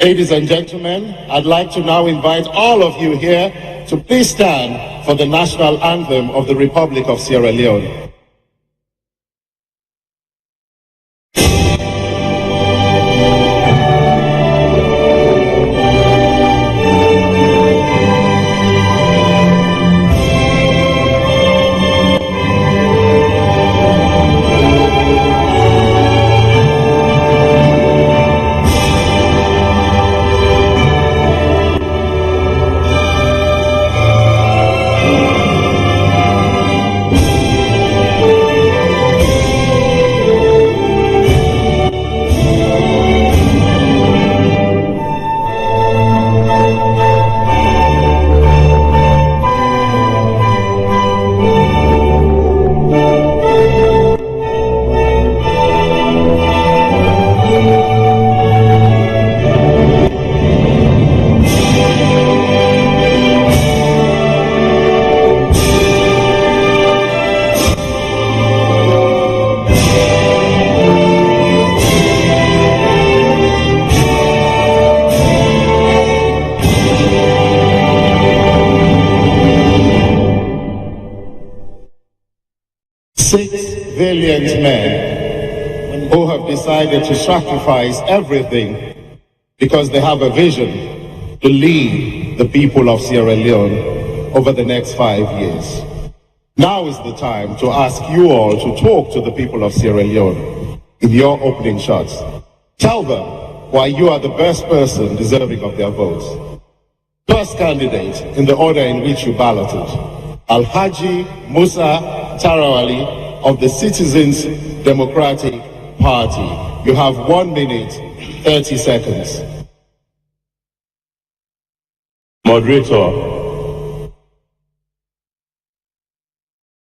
Ladies and gentlemen, I'd like to now invite all of you here to please stand for the national anthem of the Republic of Sierra Leone. Valiant men who have decided to sacrifice everything because they have a vision to lead the people of Sierra Leone over the next 5 years. Now is the time to ask you all to talk to the people of Sierra Leone in your opening shots. Tell them why you are the best person deserving of their votes. First candidate in the order in which you balloted, Alhaji Musa Tarawali of the Citizens Democratic Party. You have 1 minute, 30 seconds. Moderator,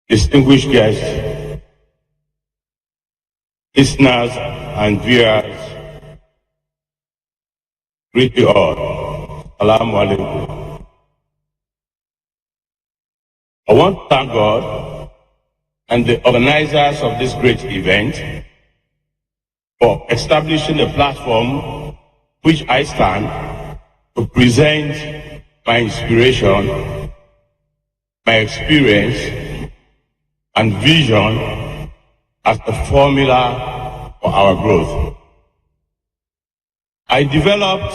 distinguished guests, listeners and viewers, greet you all. Assalamu alaikum. I want to thank God and the organizers of this great event for establishing a platform which I stand to present my inspiration, my experience, and vision as the formula for our growth. I developed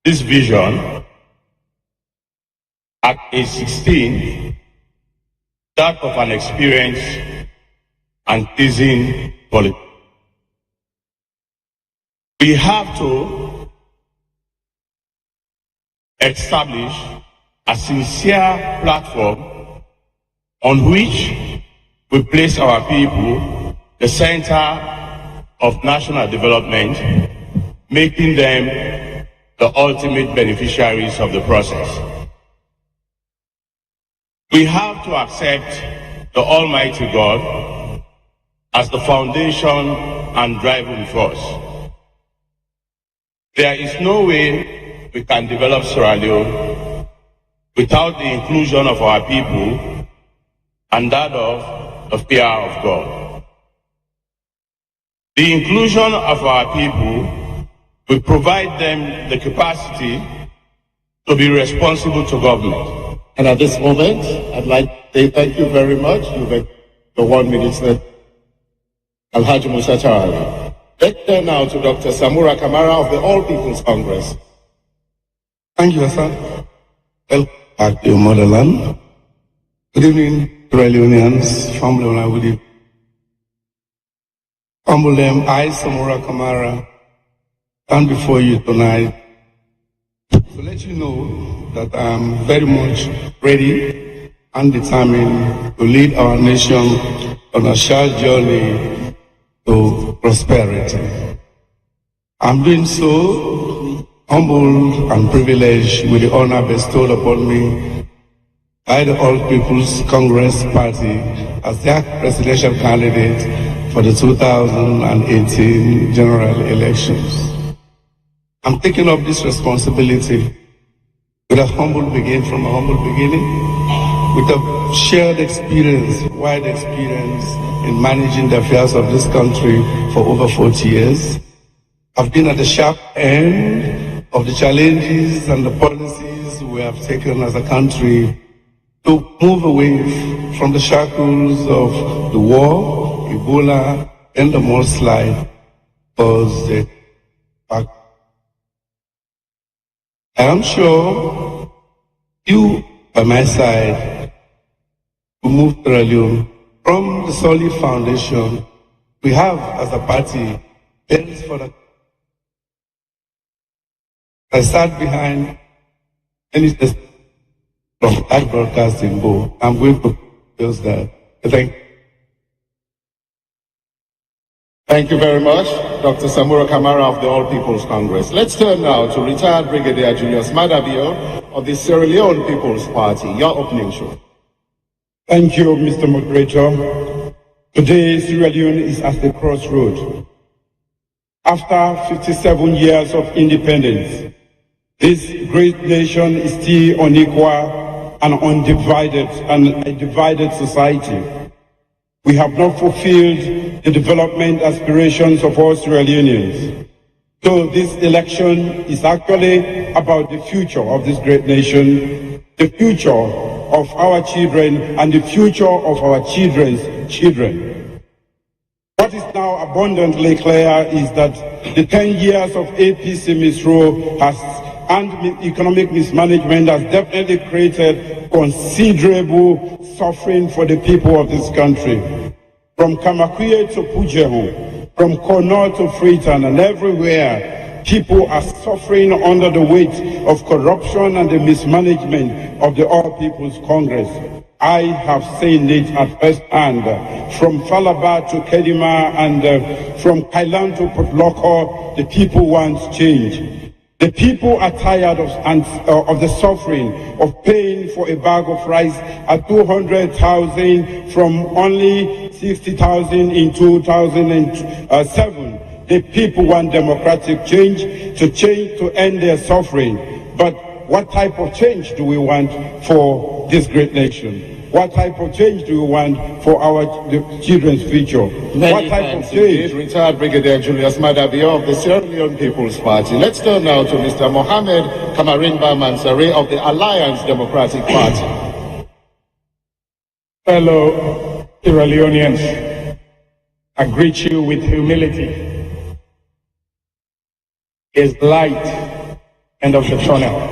this vision at age 16, that of an experienced and seasoned politician. We have to establish a sincere platform on which we place our people, the center of national development, making them the ultimate beneficiaries of the process. We have to accept the Almighty God as the foundation and driving force. There is no way we can develop Sierra Leone without the inclusion of our people and that of the fear of God. The inclusion of our people will provide them the capacity to be responsible to government. And at this moment, I'd like to say thank you very much. You've had the 1 minute left. Alhaji Musa Tarawali. Let's turn now to Dr. Samura Kamara of the All People's Congress. Thank you, sir. Welcome back to your motherland. Good evening, Sierra Leoneans, family, and good evening. Humble them, I, Samura Kamara, stand before you tonight to let you know that I'm very much ready and determined to lead our nation on a shared journey to prosperity. I'm doing so humbled and privileged with the honor bestowed upon me by the All People's Congress Party as their presidential candidate for the 2018 general elections. I'm taking up this responsibility with a humble beginning, from a humble beginning, with a shared experience, wide experience in managing the affairs of this country for over 40 years, I've been at the sharp end of the challenges and the policies we have taken as a country to move away from the shackles of the war, Ebola, and the mudslide caused it. I am sure you, by my side, to move Sierra Leone from the solid foundation we have as a party built for the. I sat behind any from that broadcasting board. I'm going to use that. Thank you very much, Dr. Samura Kamara of the All People's Congress. Let's turn now to retired Brigadier Julius Madabio of the Sierra Leone People's Party. Your opening show. Thank you, Mr. Moderator. Today, Sierra Leone is at the crossroad. After 57 years of independence, this great nation is still unequal and undivided, and a divided society. We have not fulfilled the development aspirations of all Sierra Leoneans. So this election is actually about the future of this great nation, the future of our children, and the future of our children's children. What is now abundantly clear is that the 10 years of APC misrule and economic mismanagement has definitely created considerable suffering for the people of this country. From Kamakwie to Pujehu, from Kono to Freetown, and everywhere, people are suffering under the weight of corruption and the mismanagement of the All People's Congress. I have seen it at first hand, from Falaba to Kedima and from Kailan to Potloko. The people want change. The people are tired of the suffering of paying for a bag of rice at 200,000 from only 60,000 in 2007. The people want democratic change to end their suffering. But what type of change do we want for this great nation? What type of change do we want for our children's future? What type of change? Retired Brigadier Julius Madabio of the Sierra Leone People's Party. Let's turn now to Mr. Mohamed Kamarimba Mansare of the Alliance Democratic Party. Fellow Sierra Leoneans, I greet you with humility. Is light end of the tunnel.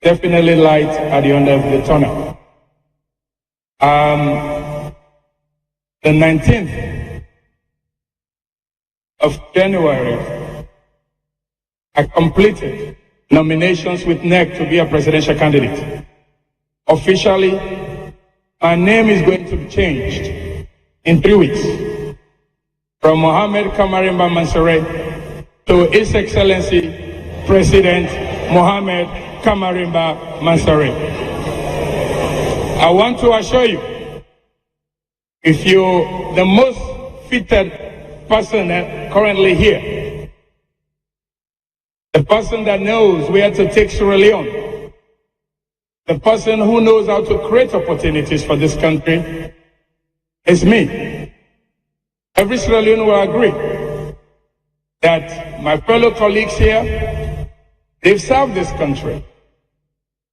Definitely light at the end of the tunnel. The 19th of January, I completed nominations with NEC to be a presidential candidate. Officially, my name is going to be changed in 3 weeks from Mohamed Kamarimba Mansare to His Excellency President Mohamed Kamarimba Mansare. I want to assure you, if you're the most fitted person currently here, the person that knows where to take Sierra Leone, the person who knows how to create opportunities for this country, is me. Every Sierra Leone will agree that my fellow colleagues here, they've served this country.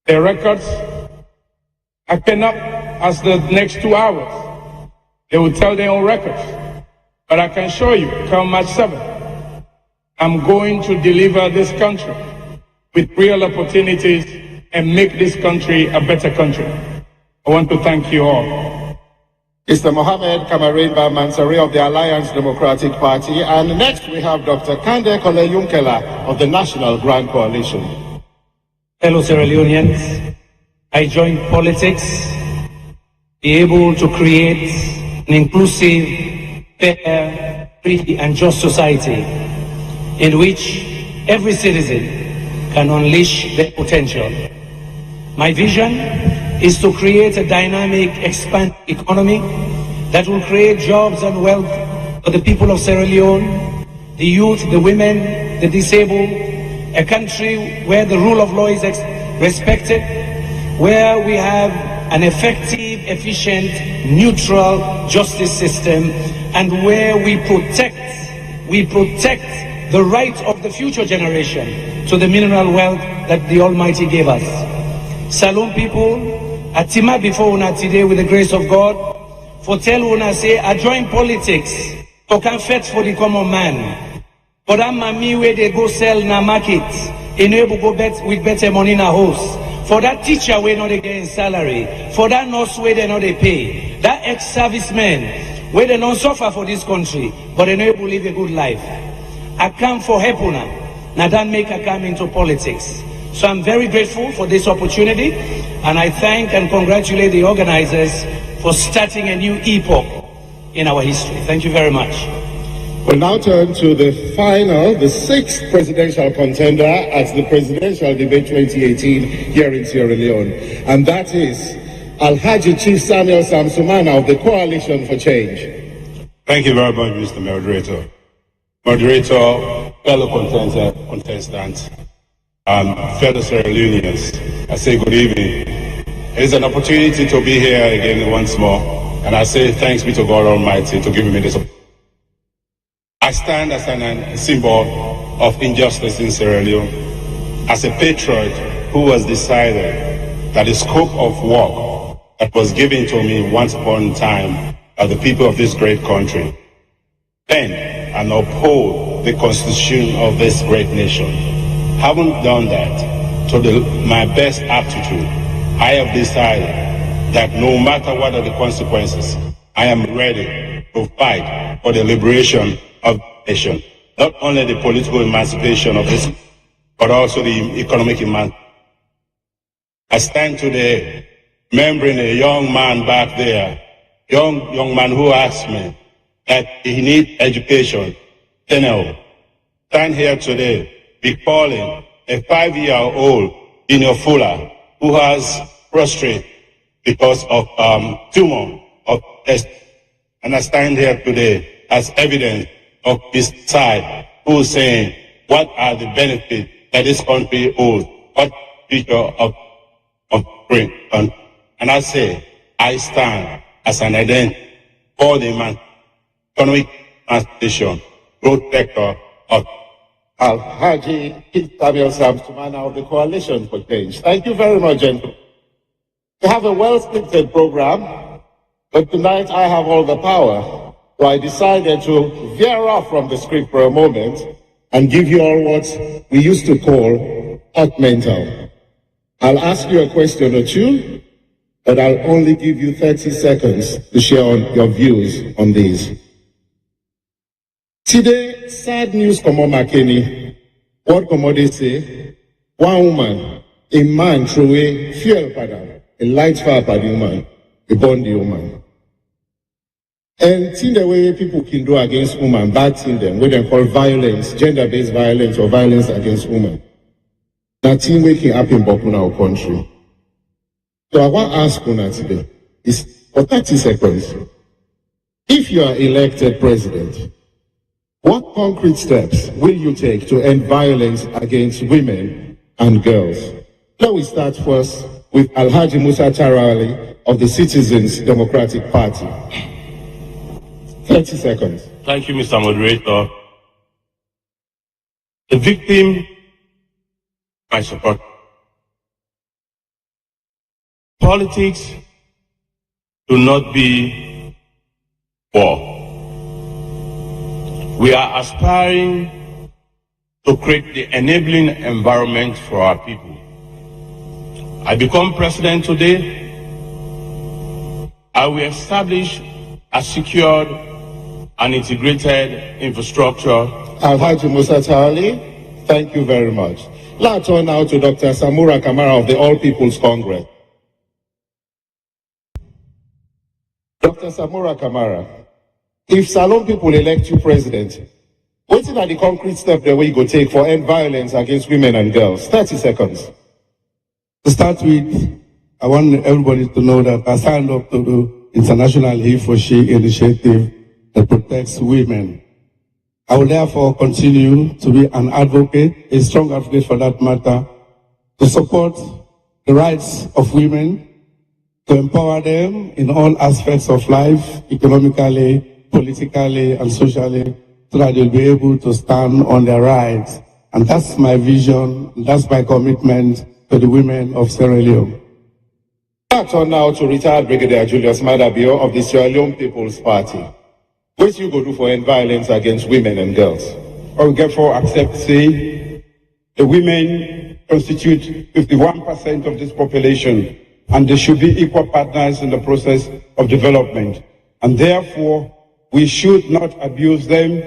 Their records, I cannot, as the next 2 hours, they will tell their own records. But I can show you, come March 7th, I'm going to deliver this country with real opportunities and make this country a better country. I want to thank you all. Mr. Mohamed Kamarimba Mansare of the Alliance Democratic Party. And next we have Dr. Kande Kole Yunkela of the National Grand Coalition. Fellow Sierra Leoneans, I joined politics, be able to create an inclusive, fair, free and just society in which every citizen can unleash their potential. My vision is to create a dynamic, expanding economy that will create jobs and wealth for the people of Sierra Leone, the youth, the women, the disabled, a country where the rule of law is respected, where we have an effective, efficient, neutral justice system, and where we protect we protect the right of the future generation to the mineral wealth that the Almighty gave us. Salon people, atima before una today with the grace of God, for tell una say, I join politics, to can fetch for the common man. But I'm mami where they go sell na market, enable go bet with better money in a house. For that teacher where not they getting salary, for that nurse where they not they pay, that ex-serviceman where they don't suffer for this country, but they not able to live a good life. I come for help una, now that make I come into politics. So I'm very grateful for this opportunity, and I thank and congratulate the organizers for starting a new epoch in our history. Thank you very much. We'll now turn to the final, the sixth presidential contender at the Presidential Debate 2018 here in Sierra Leone. And that is Alhaji Chief Samuel Samsumana of the Coalition for Change. Thank you very much, Mr. Moderator. Moderator, fellow contestants, fellow Sierra Leoneans, I say good evening. It's an opportunity to be here again once more, and I say thanks be to God Almighty to giving me this opportunity. I stand as a symbol of injustice in Sierra Leone, as a patriot who has decided that the scope of work that was given to me once upon a time by the people of this great country, bend and uphold the constitution of this great nation. Haven't done that to my best aptitude. I have decided that no matter what are the consequences, I am ready to fight for the liberation of the nation. Not only the political emancipation of this, but also the economic emancipation. I stand today remembering a young man back there, young man who asked me that he needs education. Stand here today recalling a 5-year-old Dino Fuller who has prostrate because of tumor of test. And I stand here today as evidence of his side, who is saying, what are the benefits that this country owes? What future of great country? And I say, I stand as an identity for the economic emancipation, protector of Alhaji Chief Samuel Samsumana of the Coalition for Change. Thank you very much, gentlemen. We have a well-scripted program, but tonight I have all the power. So I decided to veer off from the script for a moment and give you all what we used to call hot mental. I'll ask you a question or two, but I'll only give you 30 seconds to share your views on these. Today, sad news come on Makeni. What come they say? One woman, a man throw away fuel pada, a light fire pada woman, a bondi woman. And in the way people can do against women, bad thing them, what they call violence, gender-based violence or violence against women. Nothing waking up in our country. So I want to ask Una today, is for 30 seconds, if you are elected president, what concrete steps will you take to end violence against women and girls? Let me start first with Alhaji Musa Tarali of the Citizens Democratic Party. 30 seconds. Thank you, Mr. Moderator. The victim, I support. Politics do not be war. We are aspiring to create the enabling environment for our people. I become president today. I will establish a secured and integrated infrastructure. Alhaji Musa Tarali, thank you very much. Let's turn now to Dr. Samura Kamara of the All People's Congress. Dr. Samura Kamara, if Salon people elect you president, what are the concrete steps that we go take for end violence against women and girls? 30 seconds. To start with, I want everybody to know that I signed up to the International He for She initiative that protects women. I will therefore continue to be an advocate, a strong advocate for that matter, to support the rights of women, to empower them in all aspects of life, economically, politically, and socially, so that they'll be able to stand on their rights. And that's my vision, that's my commitment to the women of Sierra Leone. I turn now to retired Brigadier Julius Madabio of the Sierra Leone People's Party. What you go do for end violence against women and girls? I will therefore accept, say, the women constitute 51% of this population, and they should be equal partners in the process of development. And therefore, we should not abuse them.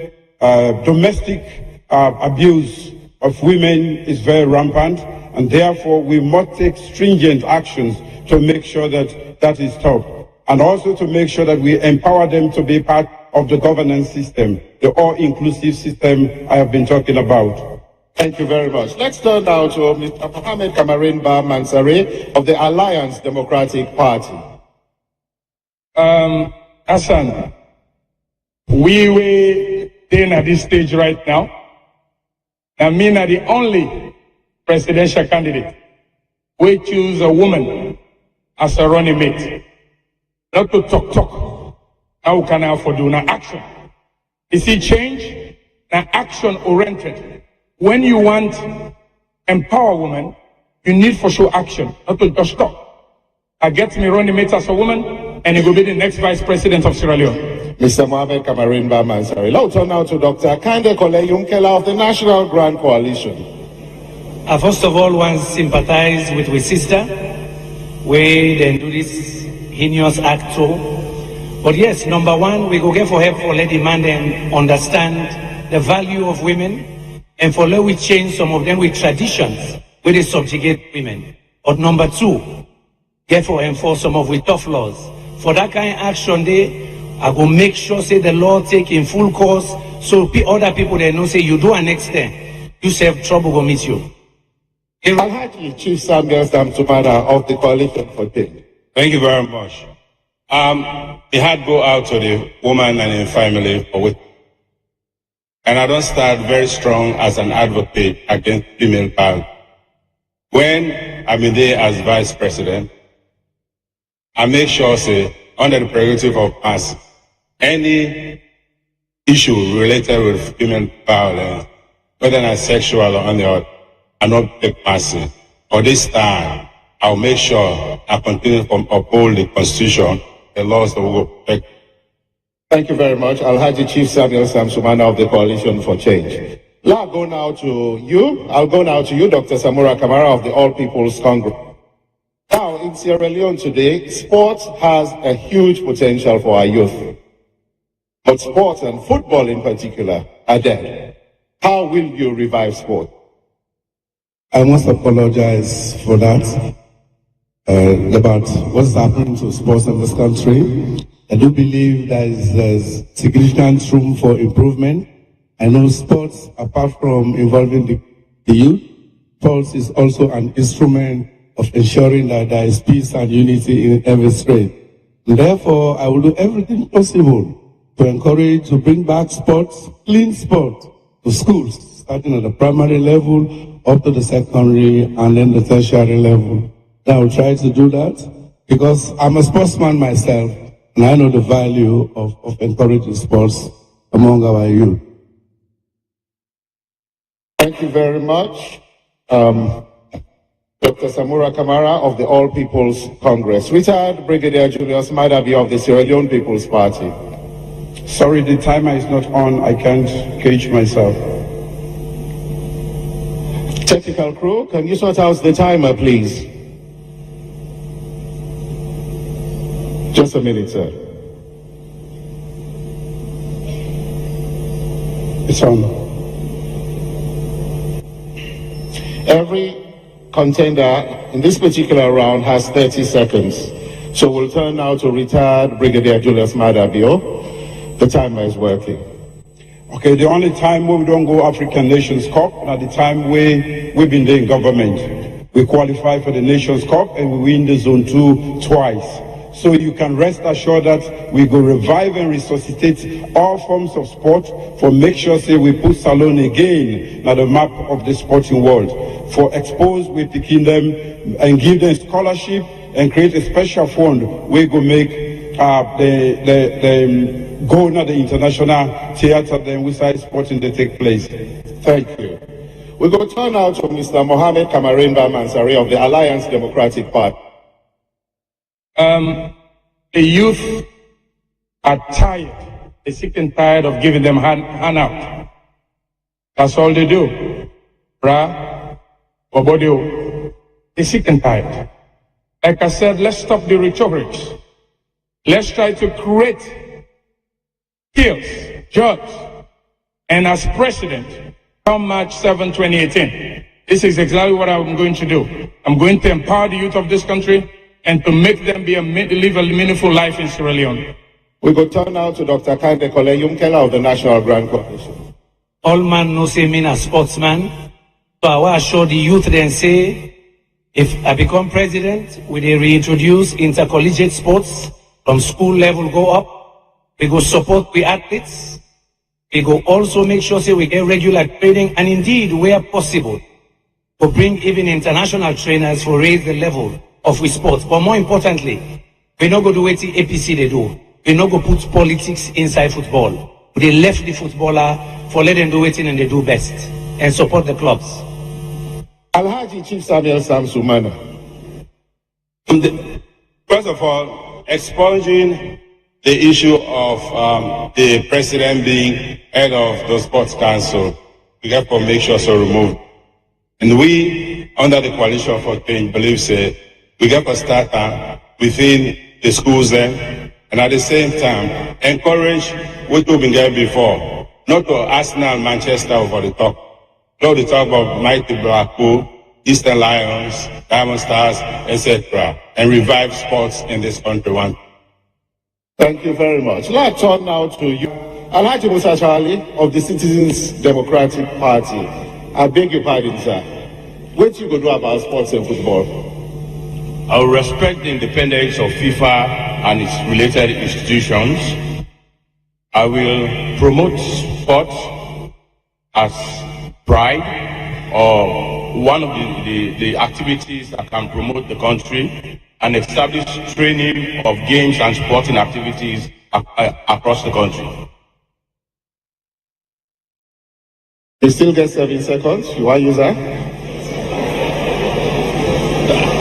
Domestic abuse of women is very rampant, and therefore we must take stringent actions to make sure that that is stopped, and also to make sure that we empower them to be part of the governance system, the all-inclusive system I have been talking about. Thank you very much. Let's turn now to Mr. Mohamed Kamarin Ba Mansari of the Alliance Democratic Party. Hassan, we were then at this stage right now. I mean, are the only presidential candidate we choose a woman as a running mate. Not to talk. How can I afford doing action? You see, change, now action oriented. When you want empower women, you need for sure action, not to just talk. I get me running mate as a woman, and he will be the next vice president of Sierra Leone. Mr. Mohamed Kamarin Ba Mansari. Let's turn now to Dr. Kande Kole Yunkela of the National Grand Coalition. I first of all want to sympathize with my sister, where they do this heinous act too. But yes, number one, we go get for help for lady man and understand the value of women, and for let we change some of them with traditions where they subjugate women. But number two, get for enforce some of with tough laws. For that kind of action there, I go make sure say the law take in full course, so other people they know say you do an extent, you save trouble go meet you. Alhaji Chief Samuel Samsumana of the Coalition for Change. Thank you very much. The heart go out to the woman and the family for it. And I don't start very strong as an advocate against female violence. When I'm in there as vice president, I make sure, say, under the prerogative of us, any issue related with female violence, whether it's sexual or any other, I not take passive. For this time, I'll make sure I continue to uphold the Constitution, the laws that will protect. Thank you very much. Alhaji Chief Samuel Samsumana of the Coalition for Change. I'll go now to you, Dr. Samura Kamara of the All People's Congress. Now, in Sierra Leone today, sports has a huge potential for our youth. But sports, and football in particular, are dead. How will you revive sport? I must apologize for that, about what's happening to sports in this country. I do believe there's significant room for improvement. I know sports, apart from involving the youth, sports is also an instrument of ensuring that there is peace and unity in every state. Therefore, I will do everything possible to encourage, to bring back sports, clean sport, to schools, starting at the primary level, up to the secondary, and then the tertiary level. I will try to do that because I'm a sportsman myself, and I know the value of encouraging sports among our youth. Thank you very much. Dr. Samura Kamara of the All People's Congress. Retired Brigadier Julius Madabi of the Sierra Leone People's Party. Sorry, the timer is not on. I can't gauge myself. Technical crew, can you sort out the timer, please? Just a minute, sir. It's on. Every contender in this particular round has 30 seconds. So we'll turn now to retired Brigadier Julius Madabio. The timer is working. Okay, the only time where we don't go African Nations Cup, at the time where we've been doing government. We qualify for the Nations Cup and we win the Zone 2 twice. So you can rest assured that we go revive and resuscitate all forms of sport for make sure say we put Salone again on the map of the sporting world. For expose with the kingdom and give them scholarship and create a special fund we go make going at the international theater, then we start sporting they take place. Thank you. We go turn now to Mr. Mohammed Kamarimba Mansari of the Alliance Democratic Party. The youth are tired. They're sick and tired of giving them handout. That's all they do. They're sick and tired. Like I said, let's stop the rhetoric. Let's try to create skills, jobs. And as president, come March 7, 2018, this is exactly what I'm going to do. I'm going to empower the youth of this country and to make them live a meaningful life in Sierra Leone. We go turn now to Dr. Kande Kole-Yumkela of the National Grand Coalition. All man knows me a sportsman. So I will assure the youth then say, if I become president, we will reintroduce intercollegiate sports from school level go up. We go support the athletes. We go also make sure say we get regular training and indeed where possible to bring even international trainers to raise the level of we sport. But more importantly, we not go do what the APC they do. We not go put politics inside football. They left the footballer for let them do it and they do best and support the clubs. Alhaji Chief Samuel Samsumana. First of all, expunging the issue of the president being head of the sports council, we have to make sure so removed. And we, under the coalition for change, believe we have to start within the schools then, and at the same time, encourage what we've been there before, not to Arsenal, Manchester over the top. Not to talk about mighty Blackpool, Eastern Lions, Diamond Stars, etc., and revive sports in this country. Thank you very much. Let's turn now to you. Alhaji Musa Charlie of the Citizens Democratic Party. I beg your pardon, sir. What you go do about sports and football? I will respect the independence of FIFA and its related institutions. I will promote sports as pride or one of the activities that can promote the country and establish training of games and sporting activities across the country. You still get 7 seconds. You want to use that?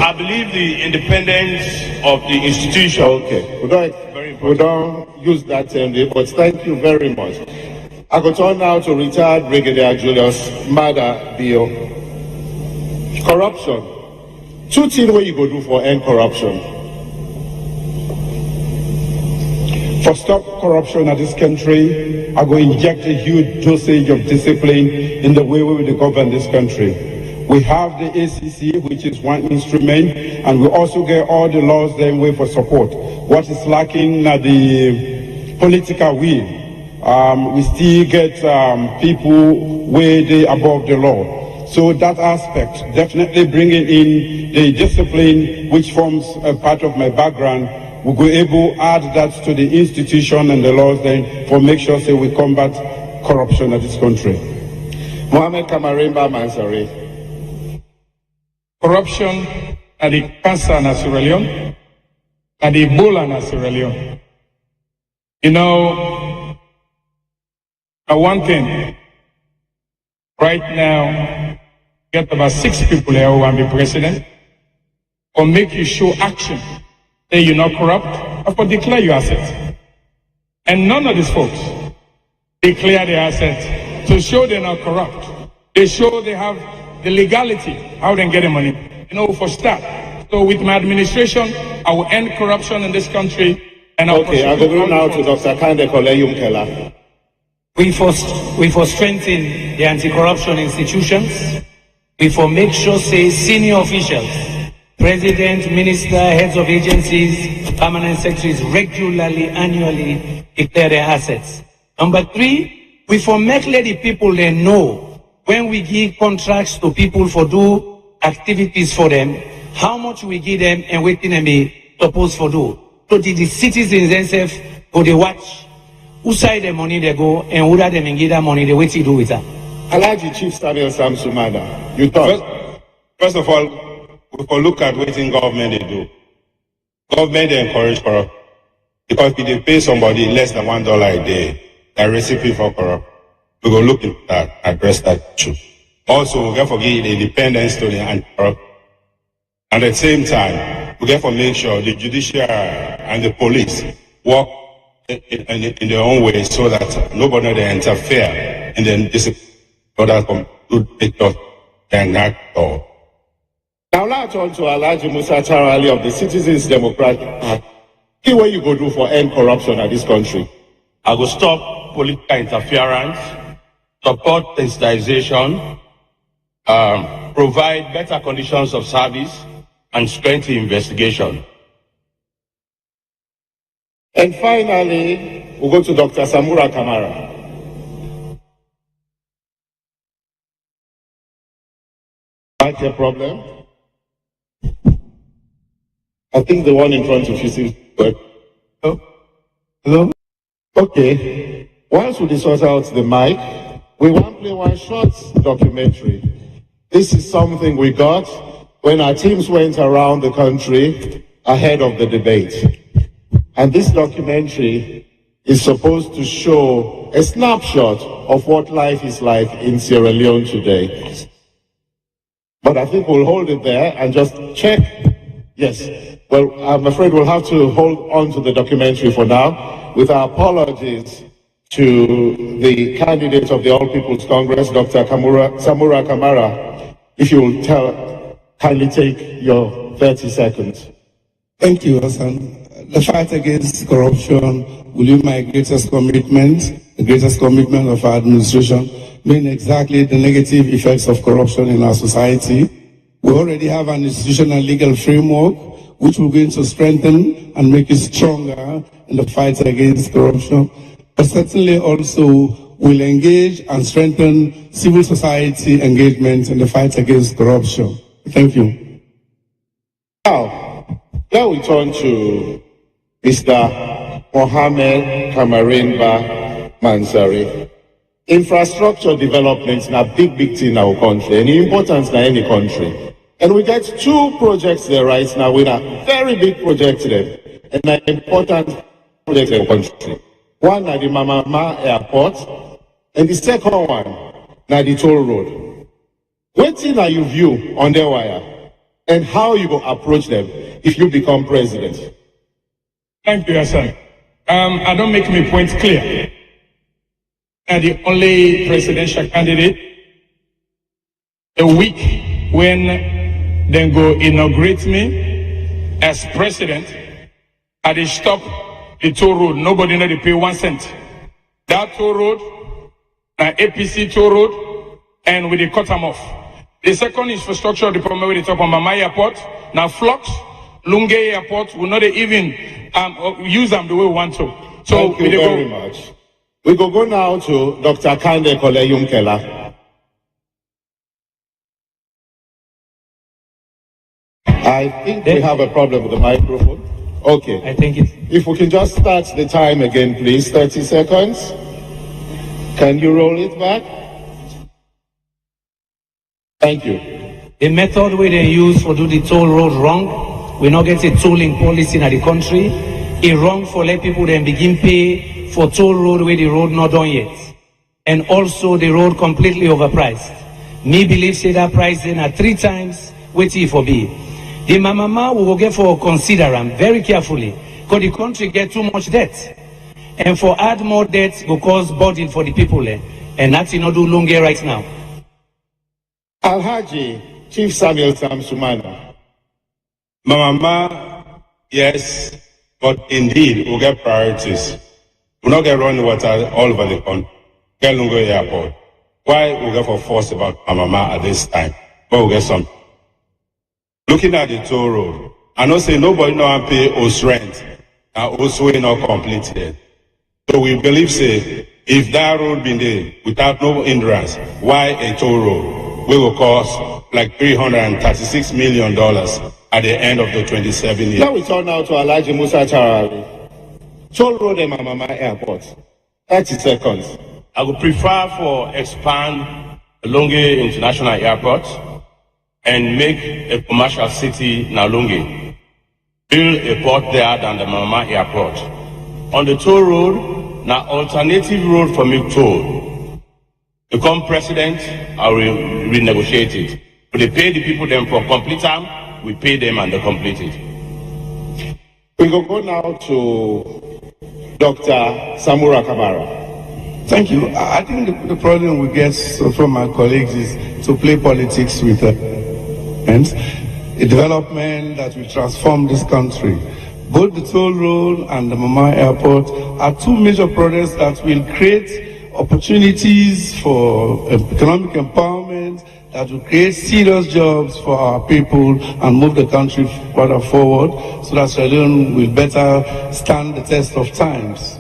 I believe the independence of the institution. Okay. We don't use that term, but thank you very much. I go turn now to retired Brigadier Julius Mada Bio. Corruption. 2 things what you go do for end corruption. For stop corruption in this country, I go inject a huge dosage of discipline in the way we will govern this country. We have the ACC, which is one instrument, and we also get all the laws then way for support. What is lacking now the political will. We still get people way above the law. So that aspect, definitely bringing in the discipline, which forms a part of my background, we'll be able to add that to the institution and the laws then for make sure say we combat corruption in this country. Mohammed Kamarimba Mansari. Corruption and the cancer in Sierra Leone and the Ebola in Sierra Leone. You know, one thing, right now, get about 6 people here who want to be president, or make you show action, say you're not corrupt, or declare your assets. And none of these folks declare their assets to show they're not corrupt. They show they have the legality, how they get the money. You know, for start. So with my administration, I will end corruption in this country. And I'll okay, I'll go now to Dr. Kande Kole-Yumkela. We for strengthen the anti-corruption institutions. We for make sure say senior officials, president, minister, heads of agencies, permanent secretaries regularly, annually declare their assets. Number 3, we for make let the people they know when we give contracts to people for do activities for them, how much we give them and what can be supposed for do. So the citizens themselves go they watch who side the money they go and who that them and give that money they what to do with that. Alhaji Chief Samuel Samsumana, you thought? First of all, we can look at what in government they do. Government they encourage corruption. Because if they pay somebody less than $1 a day, a recipe for corruption. We will look into that, address that issue. Also, we have to give independence to the anti-corruption. At the same time, we have to make sure the judiciary and the police work in their own way so that nobody will interfere in the discipline order to take off and not all. Now let's turn to Alhaji Musa Charali of the Citizens Democratic Party. See what you go do for end corruption in this country. I will stop political interference, support sensitization, provide better conditions of service, and strengthen investigation. And finally, we'll go to Dr. Samura Kamara. Mic a problem? I think the one in front of you seems to work. Oh. Hello? Okay. Once we sort out the mic, we want to play one short documentary. This is something we got when our teams went around the country ahead of the debate. And this documentary is supposed to show a snapshot of what life is like in Sierra Leone today. But I think we'll hold it there and just check. Yes. Well, I'm afraid we'll have to hold on to the documentary for now, with our apologies to the candidate of the All People's Congress, Dr. Samura Kamara. If you'll kindly take your 30 seconds. Thank you, Hassan. The fight against corruption will be my greatest commitment, the greatest commitment of our administration, mean exactly the negative effects of corruption in our society. We already have an institutional legal framework which we're going to strengthen and make it stronger in the fight against corruption. But certainly also will engage and strengthen civil society engagement in the fight against corruption. Thank you. Now we turn to Mr. Mohammed Kamarimba Mansari. Infrastructure development is a big thing in our country, and important in any country. And we get two projects there right now, with a very big project there, and an important project in the country. One at the Mamama Airport, and the second one at the toll road. What thing are you view on the wire, and how you go approach them if you become president? Thank you, Hassan. I don't make my point clear. I'm the only presidential candidate a week when they go inaugurate me as president, and they stop the toll road. Nobody know they pay 1 cent. That toll road, APC toll road, and we cut them off. The second infrastructure department where they talk on Mama Airport, now Flux, Lunge Airport, will not even use them the way we want to. So thank you very much. We go now to Dr. Kande Kole-Yumkela. I think we have a problem with the microphone. Okay. I think it's... If we can just start the time again, please. 30 seconds. Can you roll it back? Thank you. The method where they use for do the toll road wrong. We not get a tolling policy in the country. It wrong for let people then begin pay for toll road where the road not done yet. And also the road completely overpriced. Me believe say that price then at 3 times what it for be. The Mamama will get for consider them very carefully, because the country get too much debt. And for add more debt will cause burden for the people there. And that's not do longer right now. Alhaji Chief Samuel Samsumana. Mamama, yes, but indeed we'll get priorities. We'll not get running water all over the country. Get Lungo Airport. Why we'll get for force about Mamama at this time? But we'll get some. Looking at the toll road, I know say nobody know pay us rent, and also not completed. So we believe say if that road been there without no hindrance, why a toll road will cost like $336 million at the end of the 27 years. Now we turn now to Alhaji Musa Charali. Toll road and Mamama Airport. 30 seconds. I would prefer for expand Lunge International Airport and make a commercial city in Lunge. Build a port there than the Mamama Airport. on the toll road, na alternative road for me toll. Become president, I will renegotiate it. But they pay the people them for complete time, we pay them and they complete it. We will go now to Dr. Samura Kamara. Thank you. I think the problem we get from my colleagues is to play politics with a development that will transform this country. Both the toll road and the Mama Airport are two major projects that will create opportunities for economic empowerment, that will create serious jobs for our people and move the country further forward so that Sierra Leone will better stand the test of times.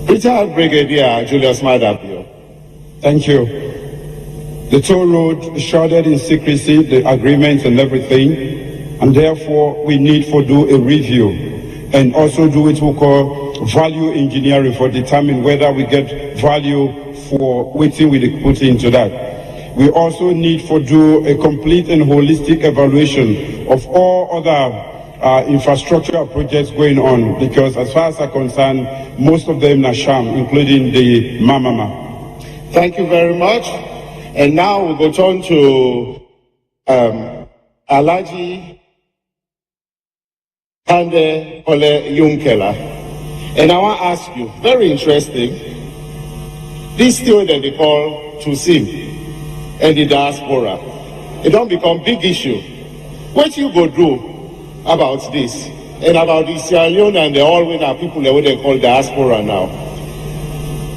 Retired Brigadier Julius Madabio. Thank you. The toll road is shrouded in secrecy, the agreements and everything, and therefore we need to do a review and also do what we call value engineering for determine whether we get value for waiting we put into that. We also need to do a complete and holistic evaluation of all other infrastructure projects going on, because as far as I'm concerned, most of them are sham, including the Mamama. Thank you very much. And now we go turn to Alaji Hande Ole Yunkela. And I want to ask you, very interesting, this thing that they call Tusim and the diaspora, it don't become big issue. What you go do about this and about the Sierra Leone and the all winner people that what they call diaspora now?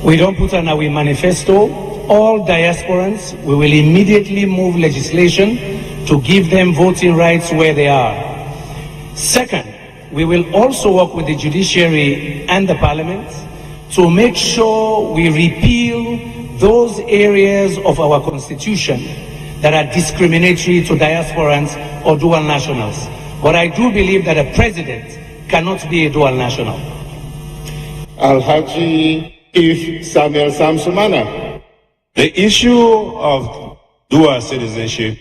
We don't put on our manifesto. All diasporans, we will immediately move legislation to give them voting rights where they are. Second, we will also work with the judiciary and the parliament to make sure we repeal those areas of our constitution that are discriminatory to diasporans or dual nationals. But I do believe that a president cannot be a dual national. Alhaji If Samuel Samsumana. The issue of dual citizenship,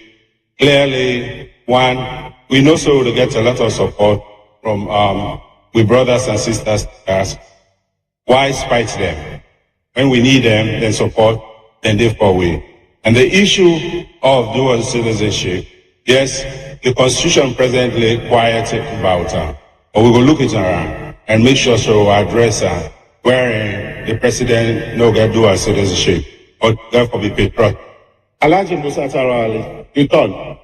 clearly, one, we know so to get a lot of support from we brothers and sisters. Why spite them? When we need them, then support, then they fall away. And the issue of dual citizenship, yes, the Constitution presently quiets about her, but we will look it around and make sure so we address her, wherein the president no get dual citizenship, but therefore be patriotic. Alhaji Musa Tarawale, you turn.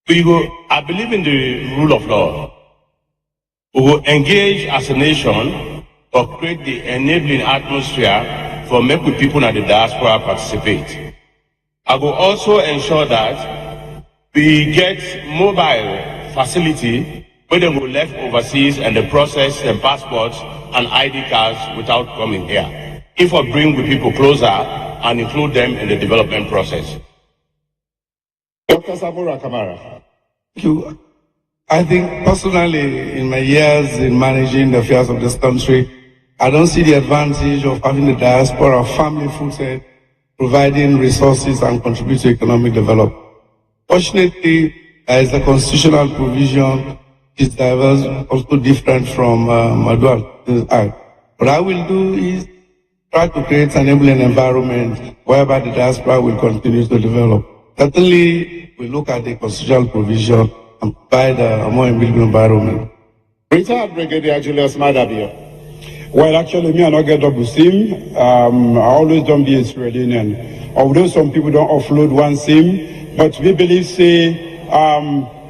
I believe in the rule of law. We will engage as a nation to create the enabling atmosphere for make people in the diaspora participate. I will also ensure that we get mobile facility where they will left overseas and they process their passports and ID cards without coming here. If we bring the people closer and include them in the development process. Dr. Samura Kamara. Thank you. I think personally, in my years in managing the affairs of this country, I don't see the advantage of having the diaspora family-footed, providing resources and contribute to economic development. Fortunately, there is a constitutional provision is diverse, also different from Madual Act. What I will do is try to create an enabling environment whereby the diaspora will continue to develop. Certainly, we look at the constitutional provision and provide a more enabling environment. Retired Brigadier Julius Madabio. Well, actually, me, I not get double SIM. I always don't be a Sierra Leonean. Although some people don't offload one SIM, but we believe,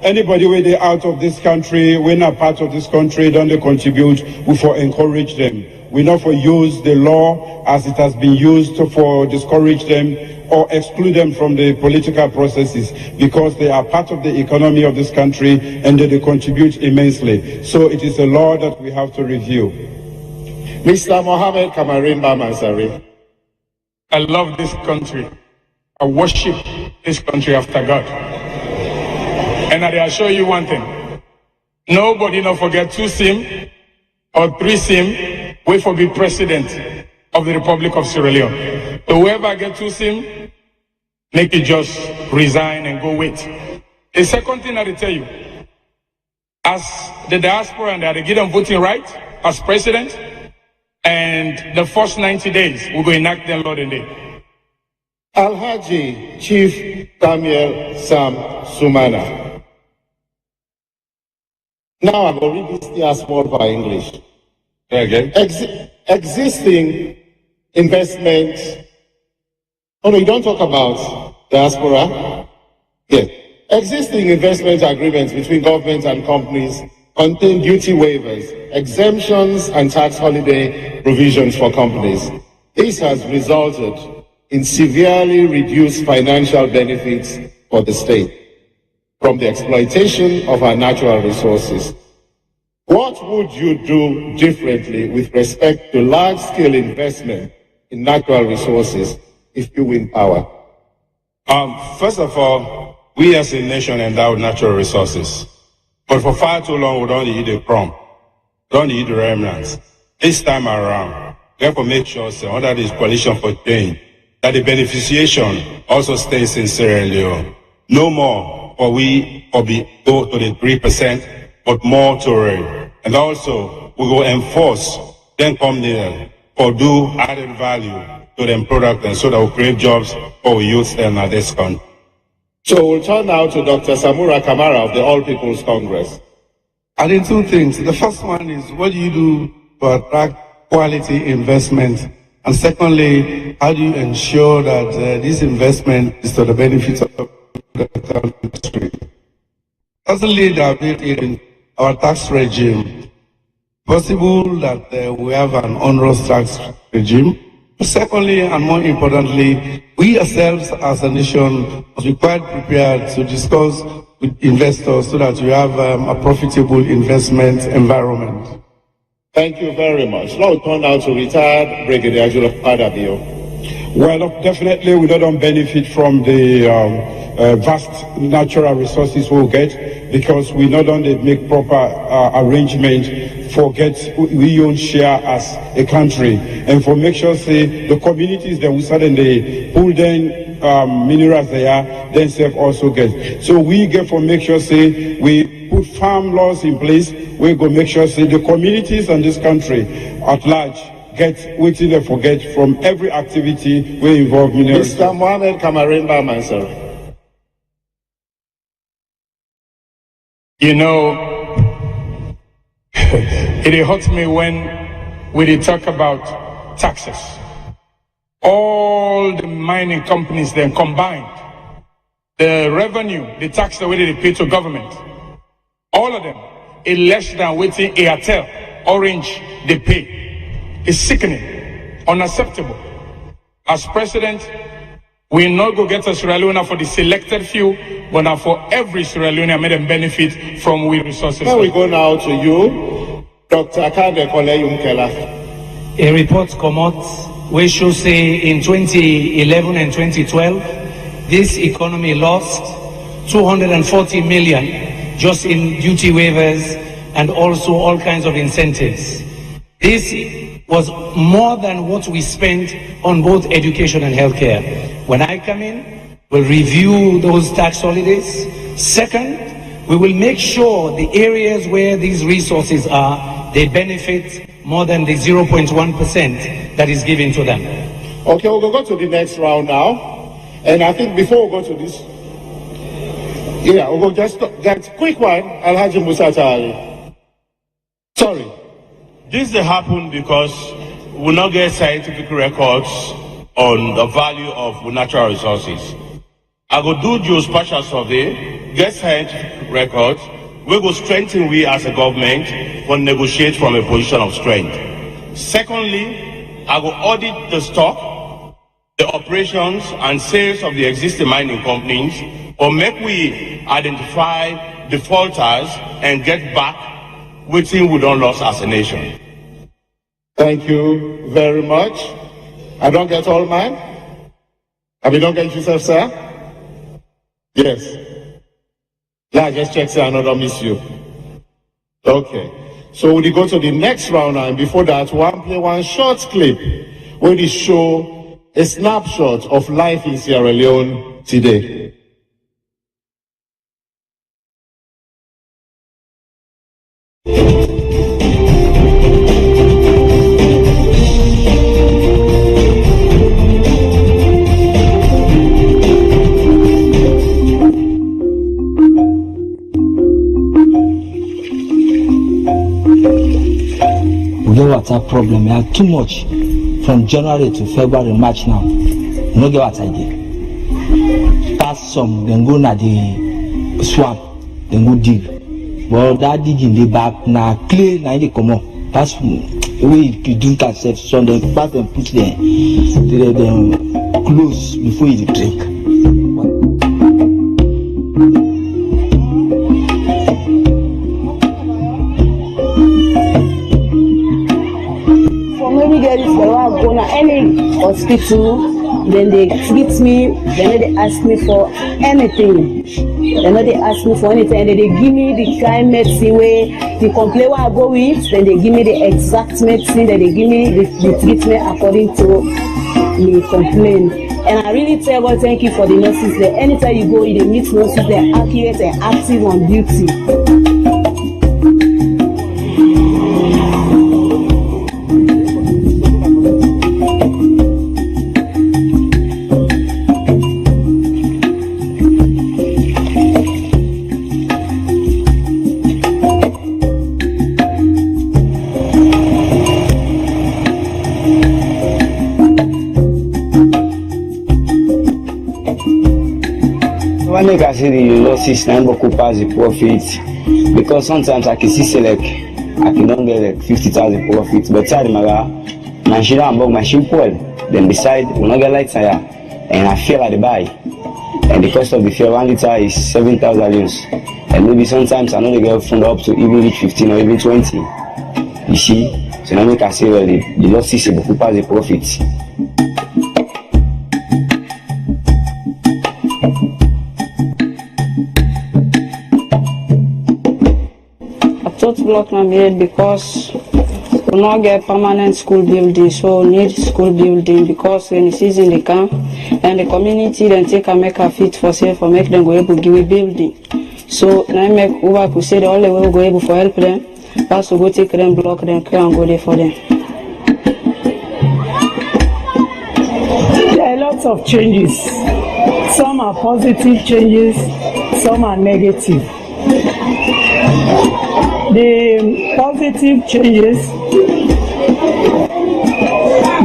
anybody where they out of this country, we're not part of this country, don't they contribute, we for encourage them. We not for use the law as it has been used for discourage them or exclude them from the political processes, because they are part of the economy of this country and they contribute immensely. So it is a law that we have to review. Mr. Mohammed Kamarin Bamansari. I love this country. I worship this country after God. And I assure you one thing. Nobody not forget 2 SIM or 3 SIM, wait for be president of the Republic of Sierra Leone. So whoever get 2 SIM, make it just resign and go wait. The second thing I tell you, as the diaspora, and they give them voting right as president, and the first 90 days, we're going to enact them, Lord, and day. Alhaji Chief Samuel Sam Sumana. Now I'm going to read this here small by English. Again? Existing investment. Oh no, you don't talk about diaspora. Yes. Existing investment agreements between governments and companies contain duty waivers, exemptions, and tax holiday provisions for companies. This has resulted in severely reduced financial benefits for the state from the exploitation of our natural resources. What would you do differently with respect to large-scale investment in natural resources if you win power? First of all, we as a nation endow natural resources. But for far too long, we don't eat the crumb. We don't eat the remnants. This time around, we have to make sure, under this coalition for change, that the beneficiation also stays in Sierra Leone. No more for we go to the 3%, but more to it. And also, we will enforce, then come there, for do added value to them product, and so that we create jobs for youth and this country. So we'll turn now to Dr. Samura Kamara of the All People's Congress. I think two things. The first one is, what do you do to attract quality investment? And secondly, how do you ensure that this investment is to the benefit of the country? Certainly, there are built in our tax regime. Possible that we have an onerous tax regime. Secondly, and more importantly, we ourselves as a nation must be quite prepared to discuss with investors so that we have a profitable investment environment. Thank you very much. Now we turn now to retired Brigadier General Padabio. Well, definitely we don't benefit from the vast natural resources we'll get, because we not only make proper arrangement for we own share as a country, and for make sure say the communities that we suddenly pull then minerals they are, then self also get. So we get for make sure say we put farm laws in place. We go make sure say the communities in this country at large get waiting they forget from every activity we involve minerals. Mr. Mohamed Kamarimba Mansur. You know, it hurts me when we talk about taxes. All the mining companies then combined, the revenue, the tax that they pay to government, all of them is less than waiting Airtel, Orange, they pay. It's sickening, unacceptable. As president, we not go get a Sierra Leone for the selected few, but now for every Sierra Leone made them benefit from we resources. Now we go now to you, Dr. Akande Kole-Yunkela. A report come out which should say in 2011 and 2012, this economy lost 240 million just in duty waivers and also all kinds of incentives. This was more than what we spent on both education and healthcare. When I come in, we'll review those tax holidays. Second, we will make sure the areas where these resources are, they benefit more than the 0.1% that is given to them. Okay, we'll go to the next round now. And I think before we go to this, we'll go just that quick one, Alhaji Musa Tari. Sorry. This happened because we not get scientific records on the value of natural resources. I go do geospatial survey, get scientific records, we go strengthen we as a government for negotiate from a position of strength. Secondly, I go audit the stock, the operations and sales of the existing mining companies, or make we identify defaulters and get back waiting we don't lose as a nation. Thank you very much. I don't get all mine. Have you don't get yourself, sir? Yes. Yeah, just check say another miss you. Okay. So we go to the next round now, and before that, one play one short clip where they show a snapshot of life in Sierra Leone today. water problem. We have too much from January to February, March now. No get water again. Pass some, then go na the swamp, then go dig. Well, that digging the back now clear, now they come up. Pass we drink ourselves, so then pass and put them close before you drink. For maybe there is go to any hospital, then they treat me, then they ask me for anything. Then they ask me for anything, and then they give me the kind medicine where the complaint where I go with, then they give me the exact medicine, then they give me the treatment according to the complaint. And I really tell God thank you for the nurses there. Anytime you go, you meet nurses, they're accurate and active on duty. I make I see the losses and pass the profit, because sometimes I can see select I can don't get like 50,000 profit, but side my machine and bug machine pull, then beside we not get light tire and I feel like the buy, and the cost of the fuel 1 liter is 7,000 euros, and maybe sometimes I know they get fund up to even reach 15 or even 20. You see, so now make I say well the losses pass the profit. Block na made because we not get permanent school building, so we need school building because when the season they come and the community then take and make a fit for sale for make them go able to give a building. So now make over could say the only way we go able for help them, pass to go take them block them clear and go there for them. There are lots of changes. Some are positive changes, some are negative. The positive changes,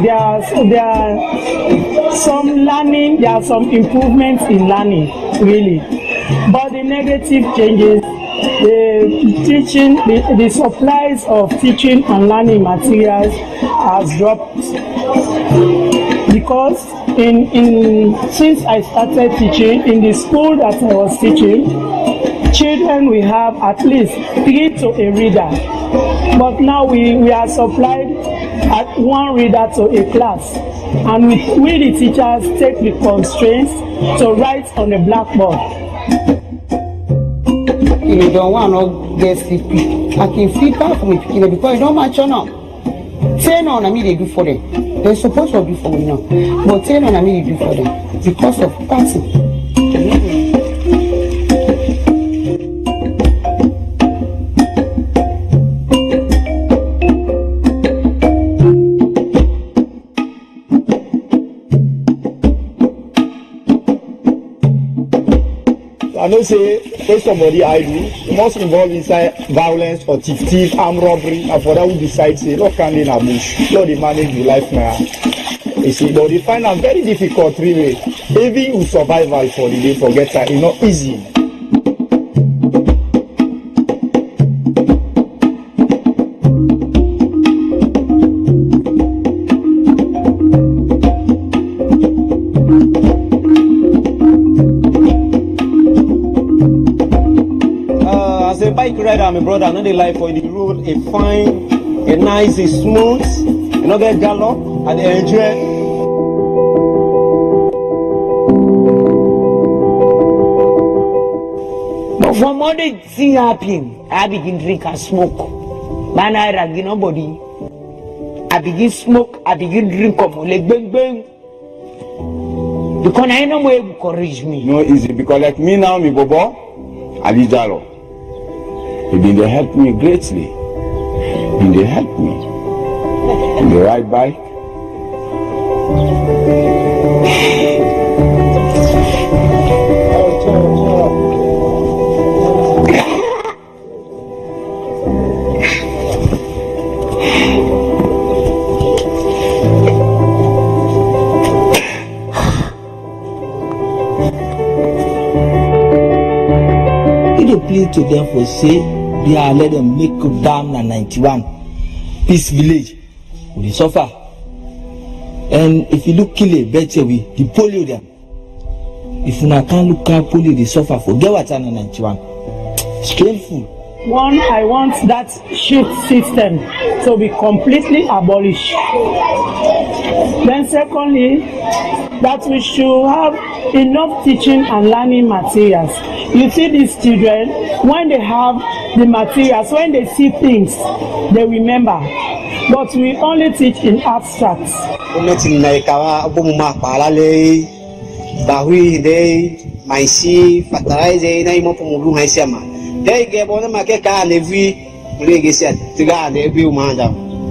there are some learning, there are some improvements in learning, really. But the negative changes, the teaching, the supplies of teaching and learning materials has dropped. Because since I started teaching, in the school that I was teaching, children will have at least 3 to a reader, but now we are supplied at 1 reader to a class, and we the teachers take the constraints to write on the blackboard. You don't want to get sleepy. I can feedback from it because you don't match on now. 10 on me they do for them. They're supposed to do for me now, but 10 on me they do for them because of passing. I know say when somebody idle, must involve inside violence or thief, armed robbery, and for that we decide say, look, can in a bush, Lord, they manage the life now. You see, but they find them very difficult, really. Even with survival for the day, forget that it's not easy. Bike rider, my brother, not the life for the road, a fine, a nice, a smooth, you know, get gallop, and they enjoy. But from all the thing happening, I begin drink and smoke. Man, I rag nobody. I begin smoke, I begin drink, like bang bang. Because I know where you encourage me. No easy, because like me now, me bobo, I did jalo. They help me greatly. They help me. And they ride bike. plead to them for say they are let them make up dam na 91 peace village. They suffer. And if you look Kile, better we the polio them. If you can't look at polio, they suffer. Forget what's on 91. It's painful. One, I want that shift system to be completely abolished. Then secondly, that we should have enough teaching and learning materials. You see these children, when they have the materials, when they see things, they remember. But we only teach in abstracts.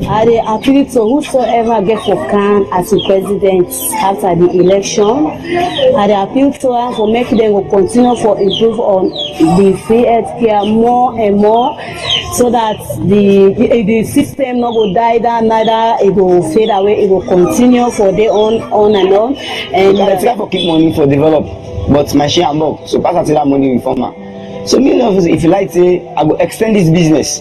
I appeal to whosoever get for can as a president after the election. I appeal to them for making them continue for improve on the free health care more and more, so that the system not go die down, neither it will fade away. It will continue for their on and on. And I try for keep money for develop, but my share amount. So pass that money in farmer. So me, if you like, say I will extend this business.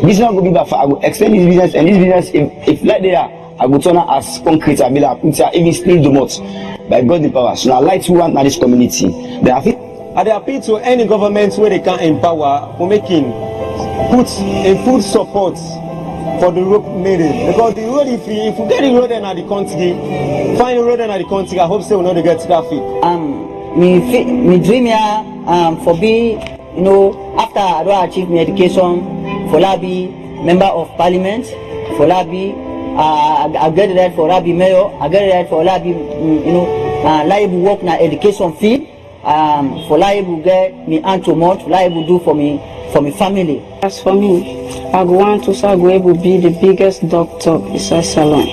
This not go be bad. I will extend this business, and this business, if like they are, I will turn out as concrete. I will put even still do much by God the power. So I like to want this community. They appeal to any government where they can empower for making food support for the road needed. Because the road, if you get the road in the country, find a road in the country, I hope so we not get traffic. Me dream here for be, after I do achieve my education, for be member of parliament, for be I get that for be mayor, I get that for be liable work na education field, for liable get me anto month, liable do for me family. As for me, I want to go able to be the biggest doctor inside salon.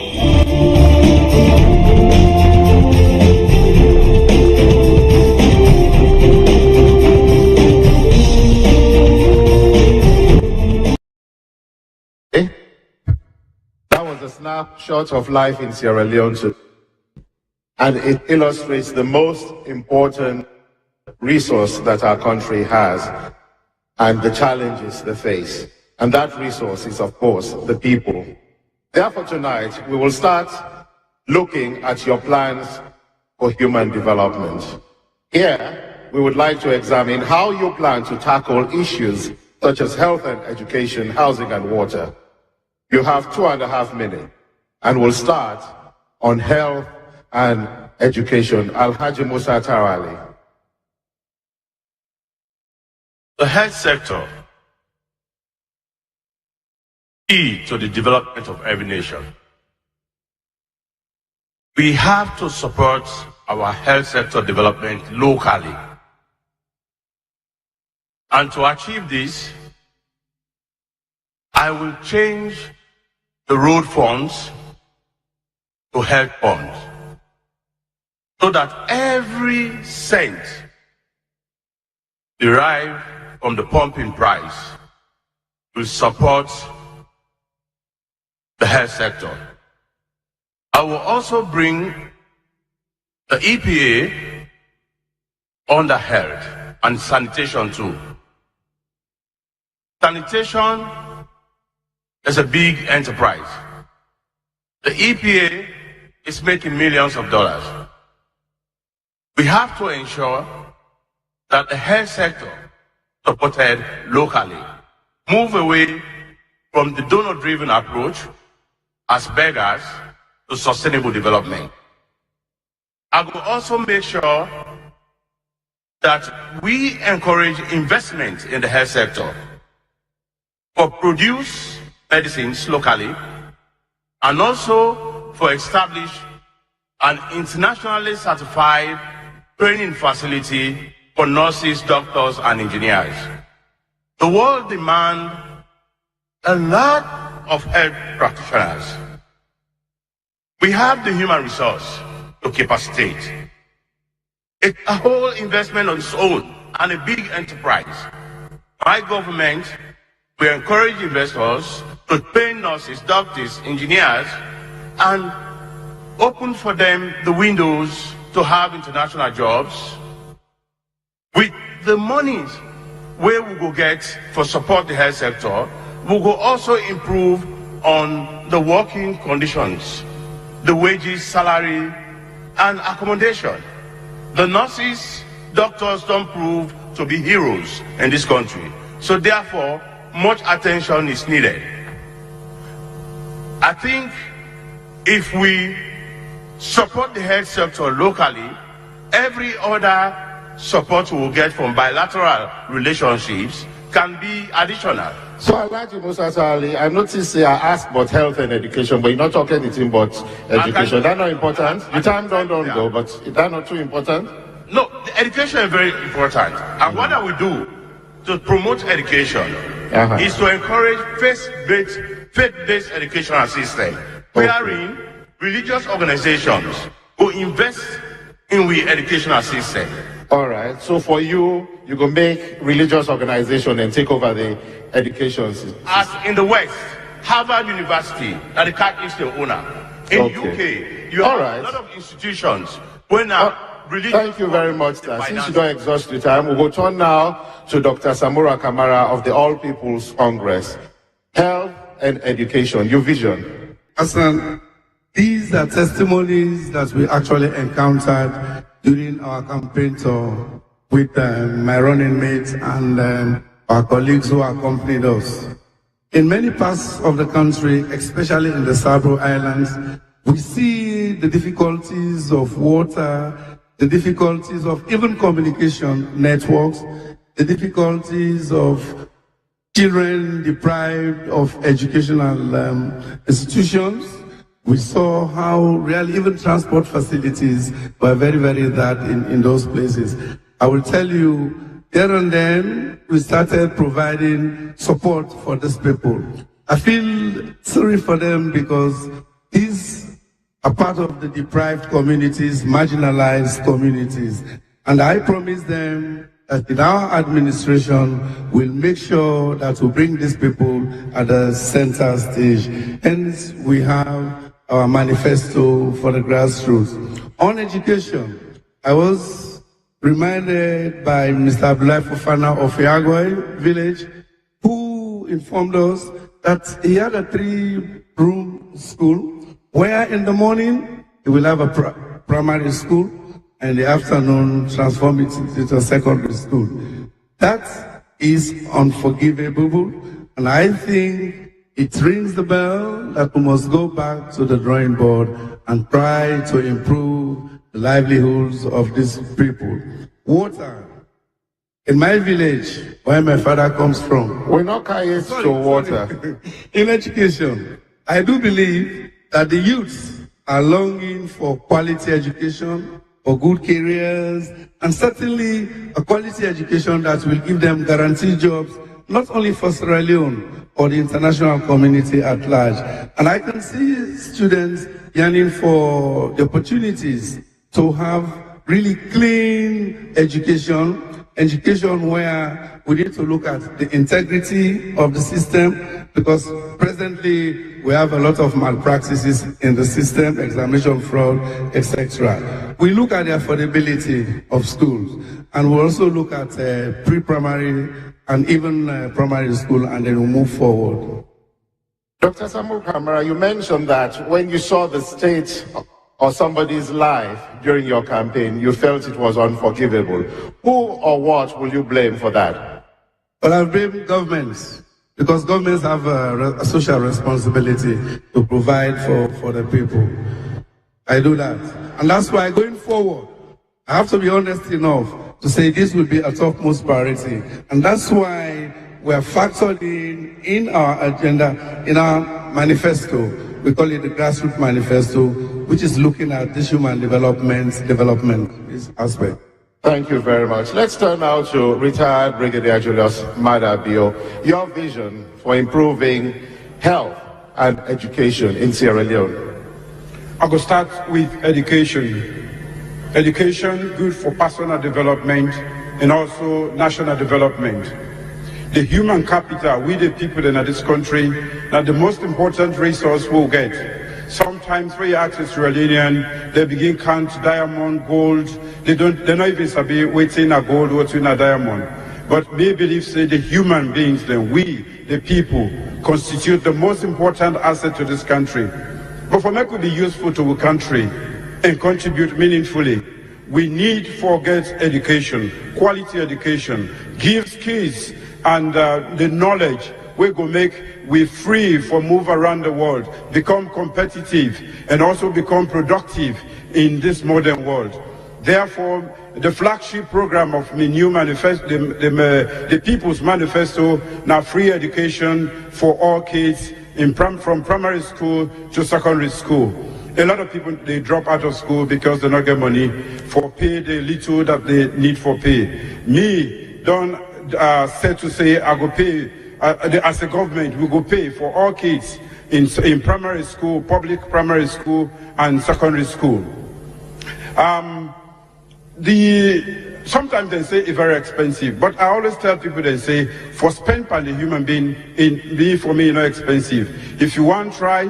That was a snapshot of life in Sierra Leone today, and it illustrates the most important resource that our country has and the challenges they face. And that resource is, of course, the people. Therefore, tonight, we will start looking at your plans for human development. Here, we would like to examine how you plan to tackle issues such as health and education, housing and water. You have 2.5 minutes, and we'll start on health and education. Alhaji Musa Tawali. The health sector key to the development of every nation. We have to support our health sector development locally. And to achieve this, I will change the road funds to health funds, so that every cent derived from the pumping price will support the health sector. I will also bring the EPA under health and sanitation too. Sanitation is a big enterprise. The EPA is making millions of dollars. We have to ensure that the health sector supported locally, move away from the donor-driven approach as beggars to sustainable development. I will also make sure that we encourage investment in the health sector for produce medicines locally, and also for establish an internationally certified training facility for nurses, doctors, and engineers. The world demands a lot of health practitioners. We have the human resource to capacitate. It's a whole investment on its own and a big enterprise. My government will encourage investors to train nurses, doctors, engineers, and open for them the windows to have international jobs with the monies where we go get for support the health sector, we go also improve on the working conditions, the wages, salary, and accommodation. The nurses, doctors don't prove to be heroes in this country. So therefore, much attention is needed. I think if we support the health sector locally, every other support we will get from bilateral relationships can be additional. So Alhaji Musa Sali, I noticed I asked about health and education, but you're not talking anything about education. That's not important. The time don't go, but is that not too important? No, the education is very important. And what I will do to promote education is to encourage faith-based educational system, wherein religious organizations will invest in the educational system. All right. So for you, you go make religious organization and take over the education system. As in the West, Harvard University, that the Catholic still owner. In UK, you have a lot of institutions where now thank you very much, sir. Since you don't exhaust the time, we'll go turn now to Dr. Samura Kamara of the All People's Congress. Health and education, your vision. Hassan, these are testimonies that we actually encountered during our campaign tour with my running mates and our colleagues who accompanied us. In many parts of the country, especially in the Sabo Islands, we see the difficulties of water, the difficulties of even communication networks, the difficulties of children deprived of educational institutions. We saw how really even transport facilities were very, very bad in those places. I will tell you, there and then, we started providing support for these people. I feel sorry for them because these are part of the deprived communities, marginalized communities. And I promise them that in our administration, we'll make sure that we bring these people at the center stage. Hence, we have our manifesto for the grassroots. On education, I was reminded by Mr. Abdullahi Fofana of Yagoi village, who informed us that he had a 3-room school where in the morning he will have a primary school and in the afternoon transform it into a secondary school. That is unforgivable, and I think it rings the bell that we must go back to the drawing board and try to improve the livelihoods of these people. Water. In my village, where my father comes from, we're not carrying to water. In education, I do believe that the youths are longing for quality education, for good careers, and certainly a quality education that will give them guaranteed jobs, not only for Sierra Leone, or the international community at large. And I can see students yearning for the opportunities to have really clean education where we need to look at the integrity of the system, because presently we have a lot of malpractices in the system, examination fraud, etc. We look at the affordability of schools, and we also look at pre-primary and even primary school, and then we move forward. Dr. Samuel Kamara, you mentioned that when you saw the state or somebody's life during your campaign, you felt it was unforgivable. Who or what will you blame for that? Well, I blame governments, because governments have a social responsibility to provide for the people. I do that. And that's why going forward, I have to be honest enough to say this will be a topmost priority. And that's why we are factored in our agenda, in our manifesto. We call it the Grassroots Manifesto, which is looking at this human development aspect. Thank you very much. Let's turn now to retired Brigadier Julius Madabio. Your vision for improving health and education in Sierra Leone. I will start with education. Education, good for personal development and also national development. The human capital, we the people in this country, are the most important resource we'll get. Sometimes when you ask a Sierra Leonean, they begin count diamond, gold. They're not even sabi waiting a gold, what's in a diamond. but me believe say the human beings, then we, the people, constitute the most important asset to this country. But for me to be useful to our country and contribute meaningfully, we need to get education, quality education, give skills and the knowledge we go make we free for move around the world, become competitive and also become productive in this modern world. Therefore, the flagship program of the new manifesto, the People's Manifesto, now free education for all kids from primary school to secondary school. A lot of people, they drop out of school because they don't get money for pay the little that they need for pay. Me, don't say I go pay, as a government, we go pay for all kids in primary school, public primary school and secondary school. Sometimes they say it's very expensive, but I always tell people, they say, for spend by the human being, for me, not expensive. If you want, try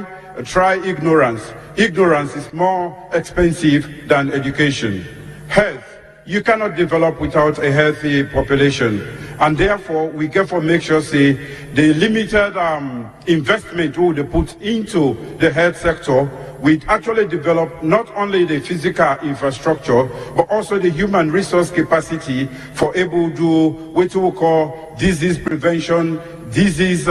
ignorance. Ignorance is more expensive than education. Health, you cannot develop without a healthy population. And therefore, we therefore make sure, say, the limited investment we put into the health sector, we actually develop not only the physical infrastructure, but also the human resource capacity for able to do what we call disease prevention, disease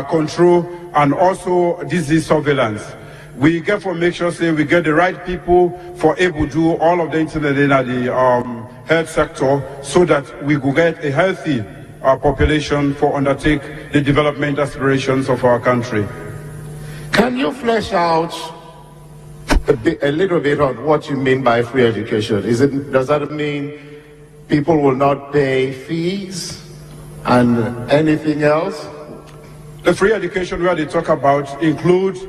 control, and also disease surveillance. We therefore make sure, say, we get the right people for able to do all of the internet in the health sector so that we could get a healthy population for undertake the development aspirations of our country. Can you flesh out a little bit on what you mean by free education? Does that mean people will not pay fees and anything else? The free education where they talk about includes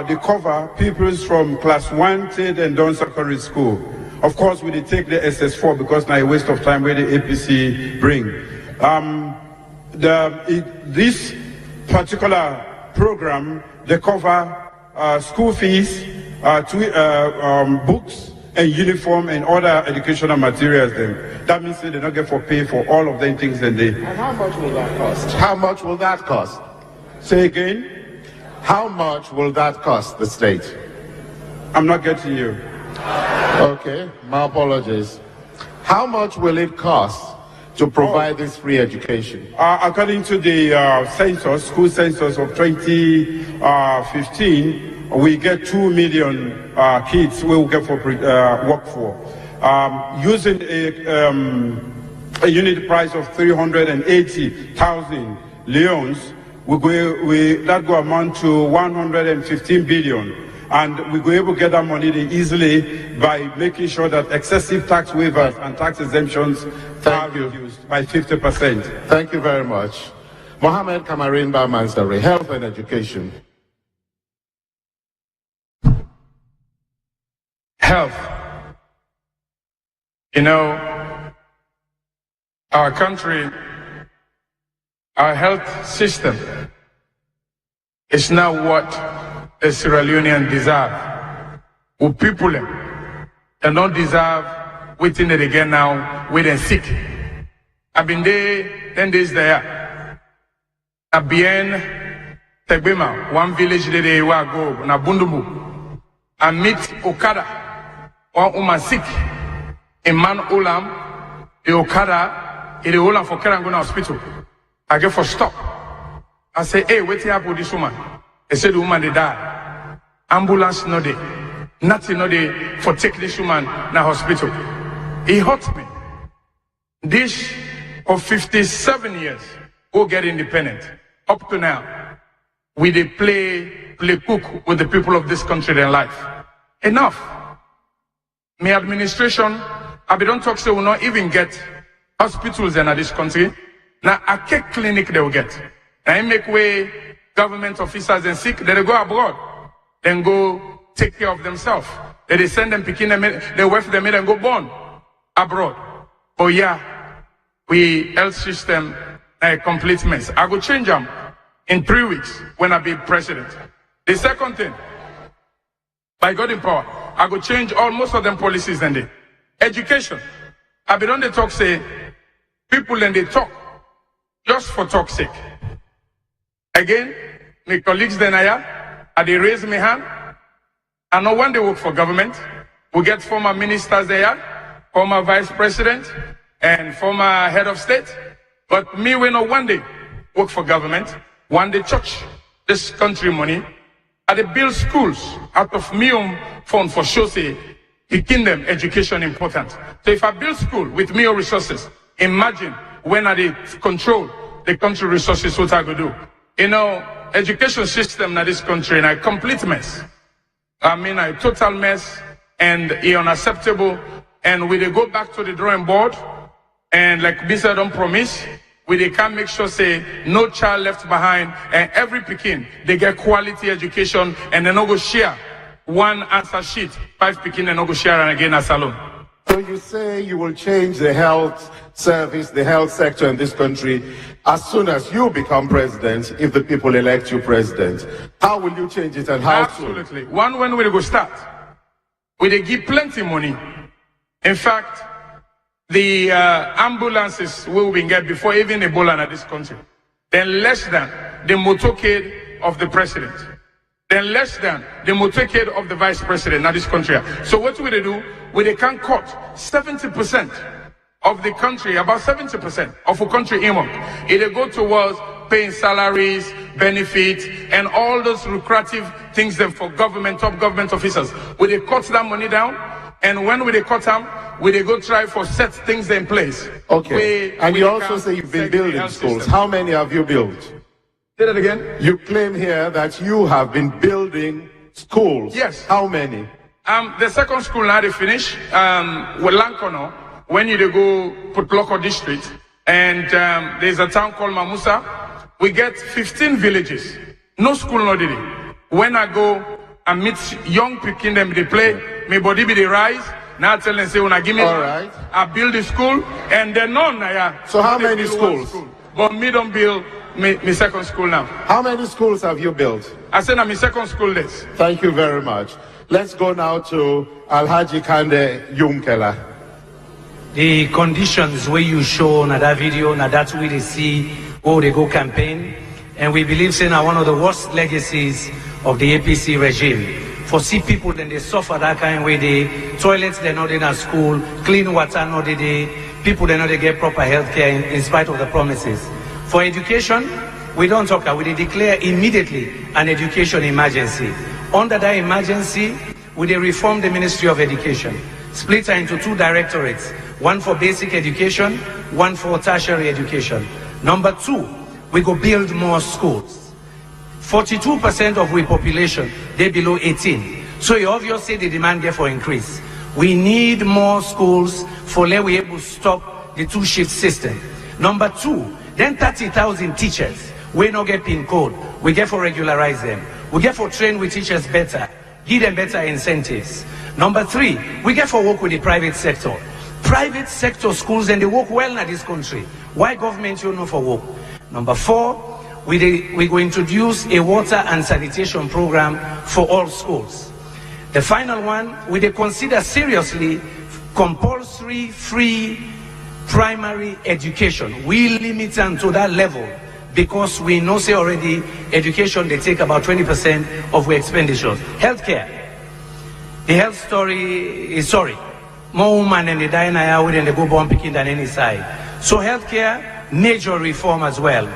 they cover pupils from class 1 till and down secondary school. Of course, we take the SS4 because now a waste of time where the APC bring. This particular program, they cover school fees, books and uniform and other educational materials. Then that means they don't get for pay for all of them things. And how much will that cost? How much will that cost? Say again. How much will that cost the state? I'm not getting you. Okay, my apologies. How much will it cost to provide this free education? According to the census, school census of 2015, we get 2 million kids we will get for work for. Using a unit price of 380,000 leons, that go amount to 115 billion. And we go able to get that money easily by making sure that excessive tax waivers and tax exemptions are reduced by 50%. Thank you very much. Mohammed Kamarin Barmansari, health and education. Health. You know, our country, our health system is now what the Sierra Leonean deserve. Who people them, they don't deserve waiting it again now, wait and sick. I've been there 10 days there. I've been Tegbema, one village that they were go, na Bundumu. I meet Okada, one woman sick. A man Olam, the Okada, the Olam for Kerangona hospital. I get for stop. I say, hey, wait here for this woman. They said the woman they die. Ambulance no day. Nothing no day for take this woman na hospital. He hurt me. This of 57 years go get independent. Up to now, we they play cook with the people of this country their life. Enough. My administration, I don't talk so will not even get hospitals in this country. Now a cake clinic they will get. Now I make way government officers and sick, they go abroad, then go take care of themselves. They send them picking them, they wife them and go born abroad. Oh yeah, we health system a complete mess. I go change them in 3 weeks when I be president. The second thing, by God in power, I go change most of them policies and education. I be on the talk say People then they talk, just for talk's sake. Again, my colleagues then they raise my hand. I know when they work for government, we get former ministers there, former vice president, and former head of state. But me, we know one day work for government, one day church, this country money, and they build schools out of me fund for sure say, the kingdom education important. So if I build school with me resources, imagine when I control the country resources, what I go do. You know, education system in this country, and a complete mess. I mean, a total mess and unacceptable. And we they go back to the drawing board, and like Bisa don't promise, they can make sure say no child left behind, and every Pekin they get quality education, and they no go share one answer sheet, 5 Pekin and no go share and again as alone. So you say you will change the health service, the health sector in this country as soon as you become president, if the people elect you president. How will you change it and how Absolutely. One, when we go start, we give plenty money. In fact, the ambulances we will get before even Ebola in this country, then less than the motorcade of the president, then less than the motorcade of the vice president in this country. So what will they do? They can cut 70% of the country, about 70% of a country income. They go towards paying salaries, benefits, and all those lucrative things then for government, top government officers. Will they cut that money down? And when will they cut them? Will they go try for set things in place? Okay. And you also say you've been building schools. How many have you built? Say that again. You claim here that you have been building schools. Yes. How many? The second school now they finish with Lankono, when you go Putloko district, and there's a town called Mamusa. We get 15 villages. No school, no did it. When I go and meet young people, them they play, my body be the rise. Now I tell them say when I give me, I build the school, and then none. So how many schools? But me don't build my second school now. How many schools have you built? I said I'm my second school this. Thank you very much. Let's go now to Alhaji Kande Yunkela. The conditions where you show na that video, na that way they see how they go campaign, and we believe say now one of the worst legacies of the APC regime. For see people then they suffer that kind way, they toilets they're not in a school, clean water not they people they not they get proper health care in spite of the promises. For education, we don't talk, we declare immediately an education emergency. Under that emergency, we reform the Ministry of Education, split her into 2 directorates, one for basic education, one for tertiary education. Number 2, we go build more schools. 42% of we population, they below 18. So you obviously the demand there for increase. We need more schools for let we able to stop the 2-shift system. Number 2, then 30,000 teachers. We not get PIN code. We get for regularize them. We get for train with teachers better. Give them better incentives. Number 3, we get for work with the private sector. Private sector schools and they work well in this country. Why government you know for work? Number 4, we go introduce a water and sanitation program for all schools. The final one, we consider seriously compulsory free primary education. We limit them to that level because we know say already education they take about 20% of our expenditures. Healthcare. The health story is sorry. More women and they die now than they go born picking than any side. So healthcare, major reform as well.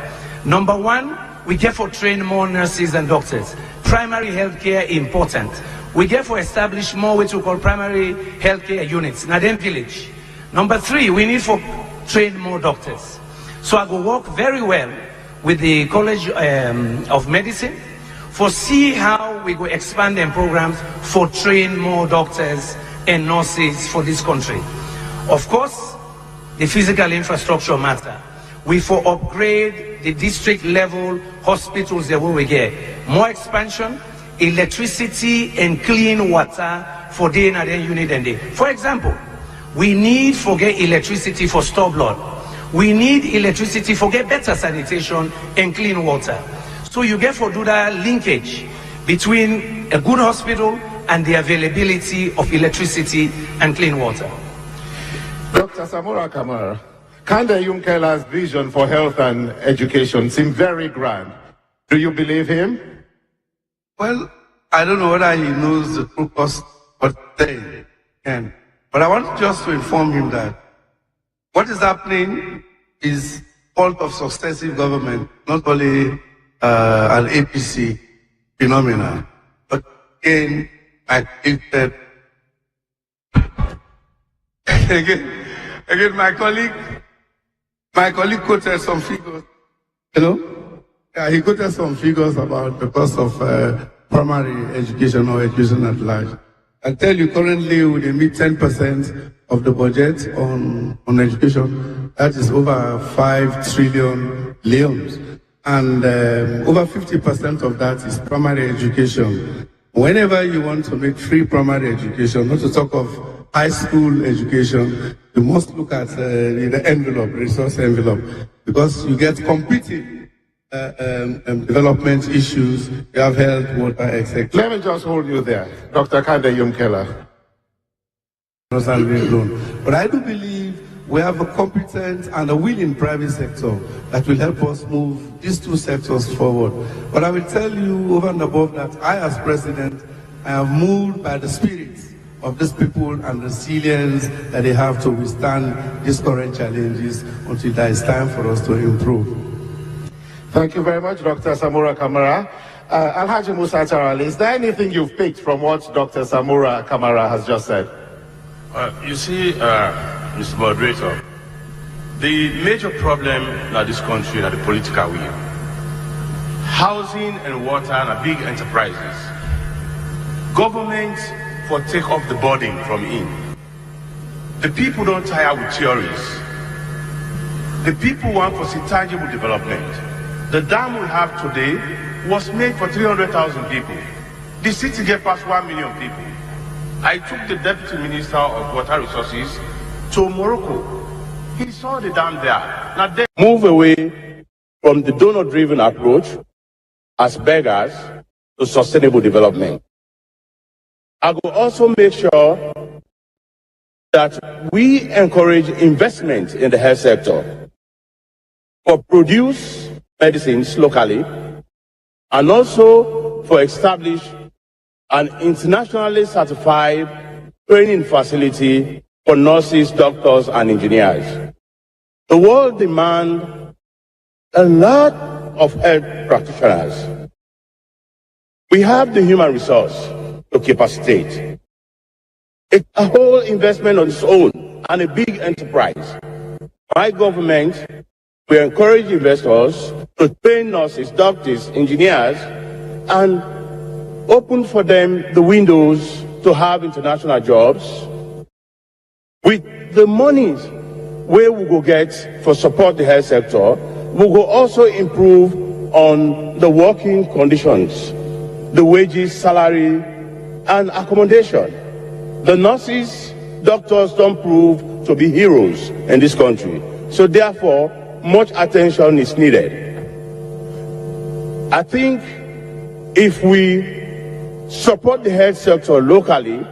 Number 1, we get for train more nurses and doctors. Primary healthcare important. We get for establish more what we call primary healthcare units. Now then village. Number 3, we need for train more doctors. So I go work very well with the College of Medicine for see how we go expand them programs for train more doctors and nurses for this country. Of course, the physical infrastructure matter. We for upgrade the district level hospitals that we get. More expansion, electricity and clean water for day and day unit and day. For example, we need for get electricity for store blood. We need electricity for get better sanitation and clean water. So you get for do that linkage between a good hospital and the availability of electricity and clean water. Dr. Samora Kamara, Kanda Yumkela's vision for health and education seems very grand. Do you believe him? Well, I don't know whether he knows the true cost of the thing. But I want just to inform him that what is happening is fault of successive government, not only an APC phenomenon. But again, I think that again, my colleague quoted some figures. Yeah, he quoted some figures about the cost of primary education or education at large. I tell you, currently we meet 10% of the budget on education. That is over 5 trillion leons. And over 50% of that is primary education. Whenever you want to make free primary education, not to talk of high school education, you must look at the envelope, resource envelope, because you get competing development issues, you have health, water, etc. Let me just hold you there, Dr. Kanda Yumkela. But I do believe we have a competent and a willing private sector that will help us move these two sectors forward. But I will tell you over and above that, I as president, I am moved by the spirit of these people and the resilience that they have to withstand these current challenges until there is time for us to improve. Thank you very much, Dr. Samura Kamara. Alhaji Musa Charali, is there anything you've picked from what Dr. Samura Kamara has just said? You see, Mr. Moderator, the major problem in this country is the political will. Housing and water are big enterprises. Government for take off the burden from in. The people don't tire with theories. The people want to see tangible development. The dam we have today was made for 300,000 people. The city gave past 1 million people. I took the Deputy Minister of Water Resources to Morocco. He saw the dam there. Now they move away from the donor-driven approach as beggars to sustainable development. I will also make sure that we encourage investment in the health sector for produce medicines locally and also for establish an internationally certified training facility for nurses, doctors, and engineers. The world demands a lot of health practitioners. We have the human resource to capacitate. It's a whole investment on its own and a big enterprise. My government will encourage investors to train nurses, doctors, engineers, and open for them the windows to have international jobs. With the monies where we will get for support the health sector, we will also improve on the working conditions, the wages, salary, and accommodation. The nurses, doctors don't prove to be heroes in this country. So therefore, much attention is needed. I think if we support the health sector locally,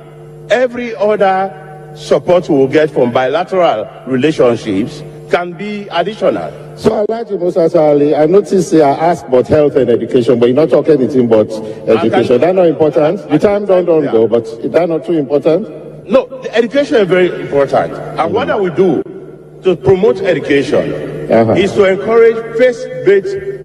every other support we will get from bilateral relationships can be additional. So Alhaji Musa Charali, I noticed I asked about health and education, but you're not talking anything about education. That's not important. The time don't go, but is that not too important? No, the education is very important. And what I will do to promote education is to encourage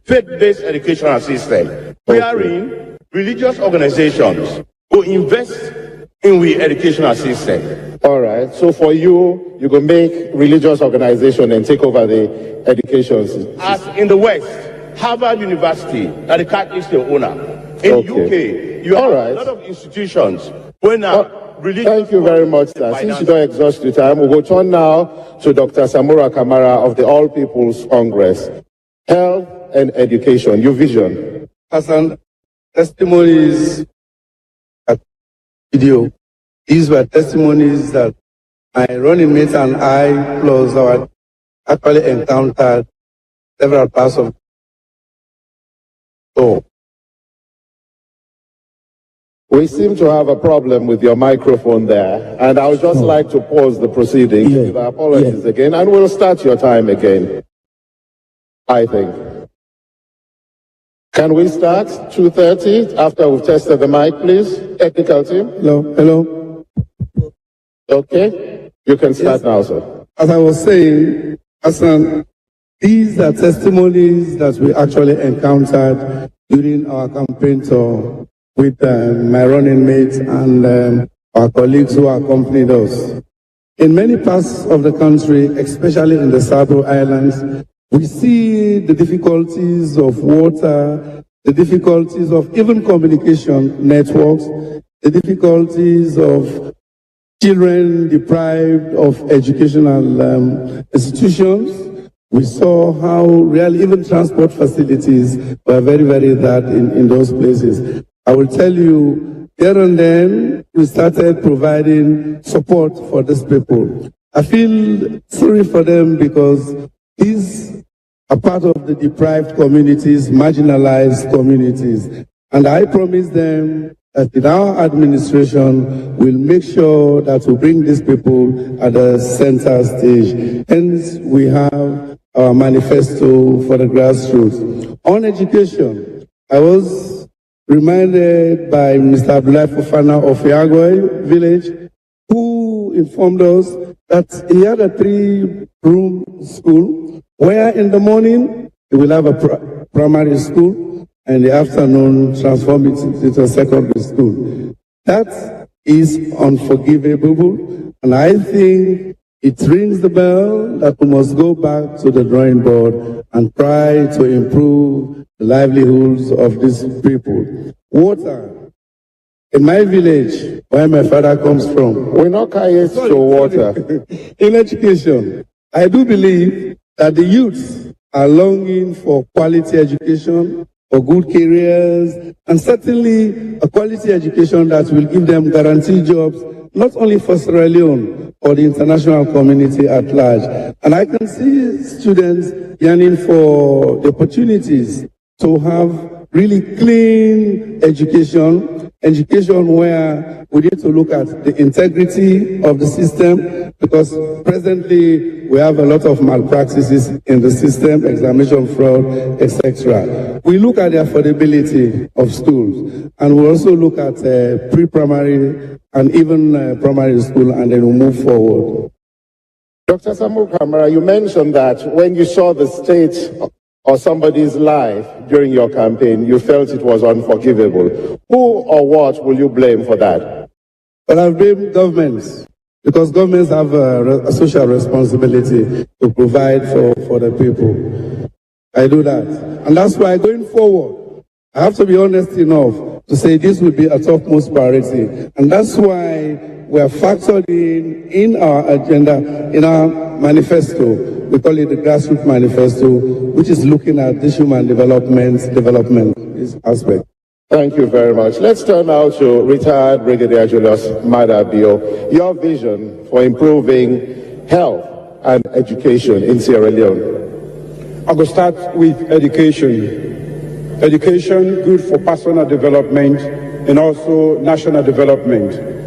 faith-based educational system, wherein religious organizations will invest in the educational system. All right. So for you, you can make religious organization and take over the education system. As in the West, Harvard University, that the Catholic is the owner. In UK, you have a lot of institutions when thank you very much, sir. Since you don't exhaust the time, we will turn now to Dr. Samura Kamara of the All People's Congress. Health and education, your vision. Hassan, testimonies at video. These were testimonies that my running mate and I, plus our actually encountered several parts of. So We seem to have a problem with your microphone there, and I would just like to pause the proceedings with our apologies again, and we'll start your time again, I think. Can we start 2:30 after we've tested the mic, please? Technical team? Hello. Okay, you can start now, sir. As I was saying, Hassan, these are testimonies that we actually encountered during our campaign tour with my running mates and our colleagues who accompanied us. In many parts of the country, especially in the Sabo Islands, we see the difficulties of water, the difficulties of even communication networks, the difficulties of children deprived of educational institutions. We saw how really even transport facilities were very, very bad in those places. I will tell you, there and then, we started providing support for these people. I feel sorry for them because these are part of the deprived communities, marginalized communities. And I promise them that in our administration, we'll make sure that we bring these people at the center stage. Hence, we have our manifesto for the grassroots. On education, I was reminded by Mr. Abdullah Fofana of Yagoy village, who informed us that he had a 3-room school where in the morning he will have a primary school and in the afternoon transform it into a secondary school. That is unforgivable, and I think it rings the bell that we must go back to the drawing board and try to improve the livelihoods of these people. Water. In my village, where my father comes from, we're not carried to water. In education, I do believe that the youths are longing for quality education, for good careers, and certainly a quality education that will give them guaranteed jobs, not only for Sierra Leone, or the international community at large. And I can see students yearning for the opportunities to have really clean education where we need to look at the integrity of the system, because presently we have a lot of malpractices in the system, examination fraud, etc. We look at the affordability of schools, and we also look at pre-primary and even primary school, and then we move forward. Dr. Samuel Kamara, you mentioned that when you saw the state or somebody's life during your campaign, you felt it was unforgivable. Who or what will you blame for that? Well, I blame governments, because governments have a social responsibility to provide for the people. I do that. And that's why going forward, I have to be honest enough to say this will be a topmost priority. And that's why we are factored in our agenda, in our manifesto. We call it the Grassroots Manifesto, which is looking at this human development aspect. Thank you very much. Let's turn now to retired Brigadier Julius Madabio. Your vision for improving health and education in Sierra Leone. I will start with education. Education, good for personal development and also national development.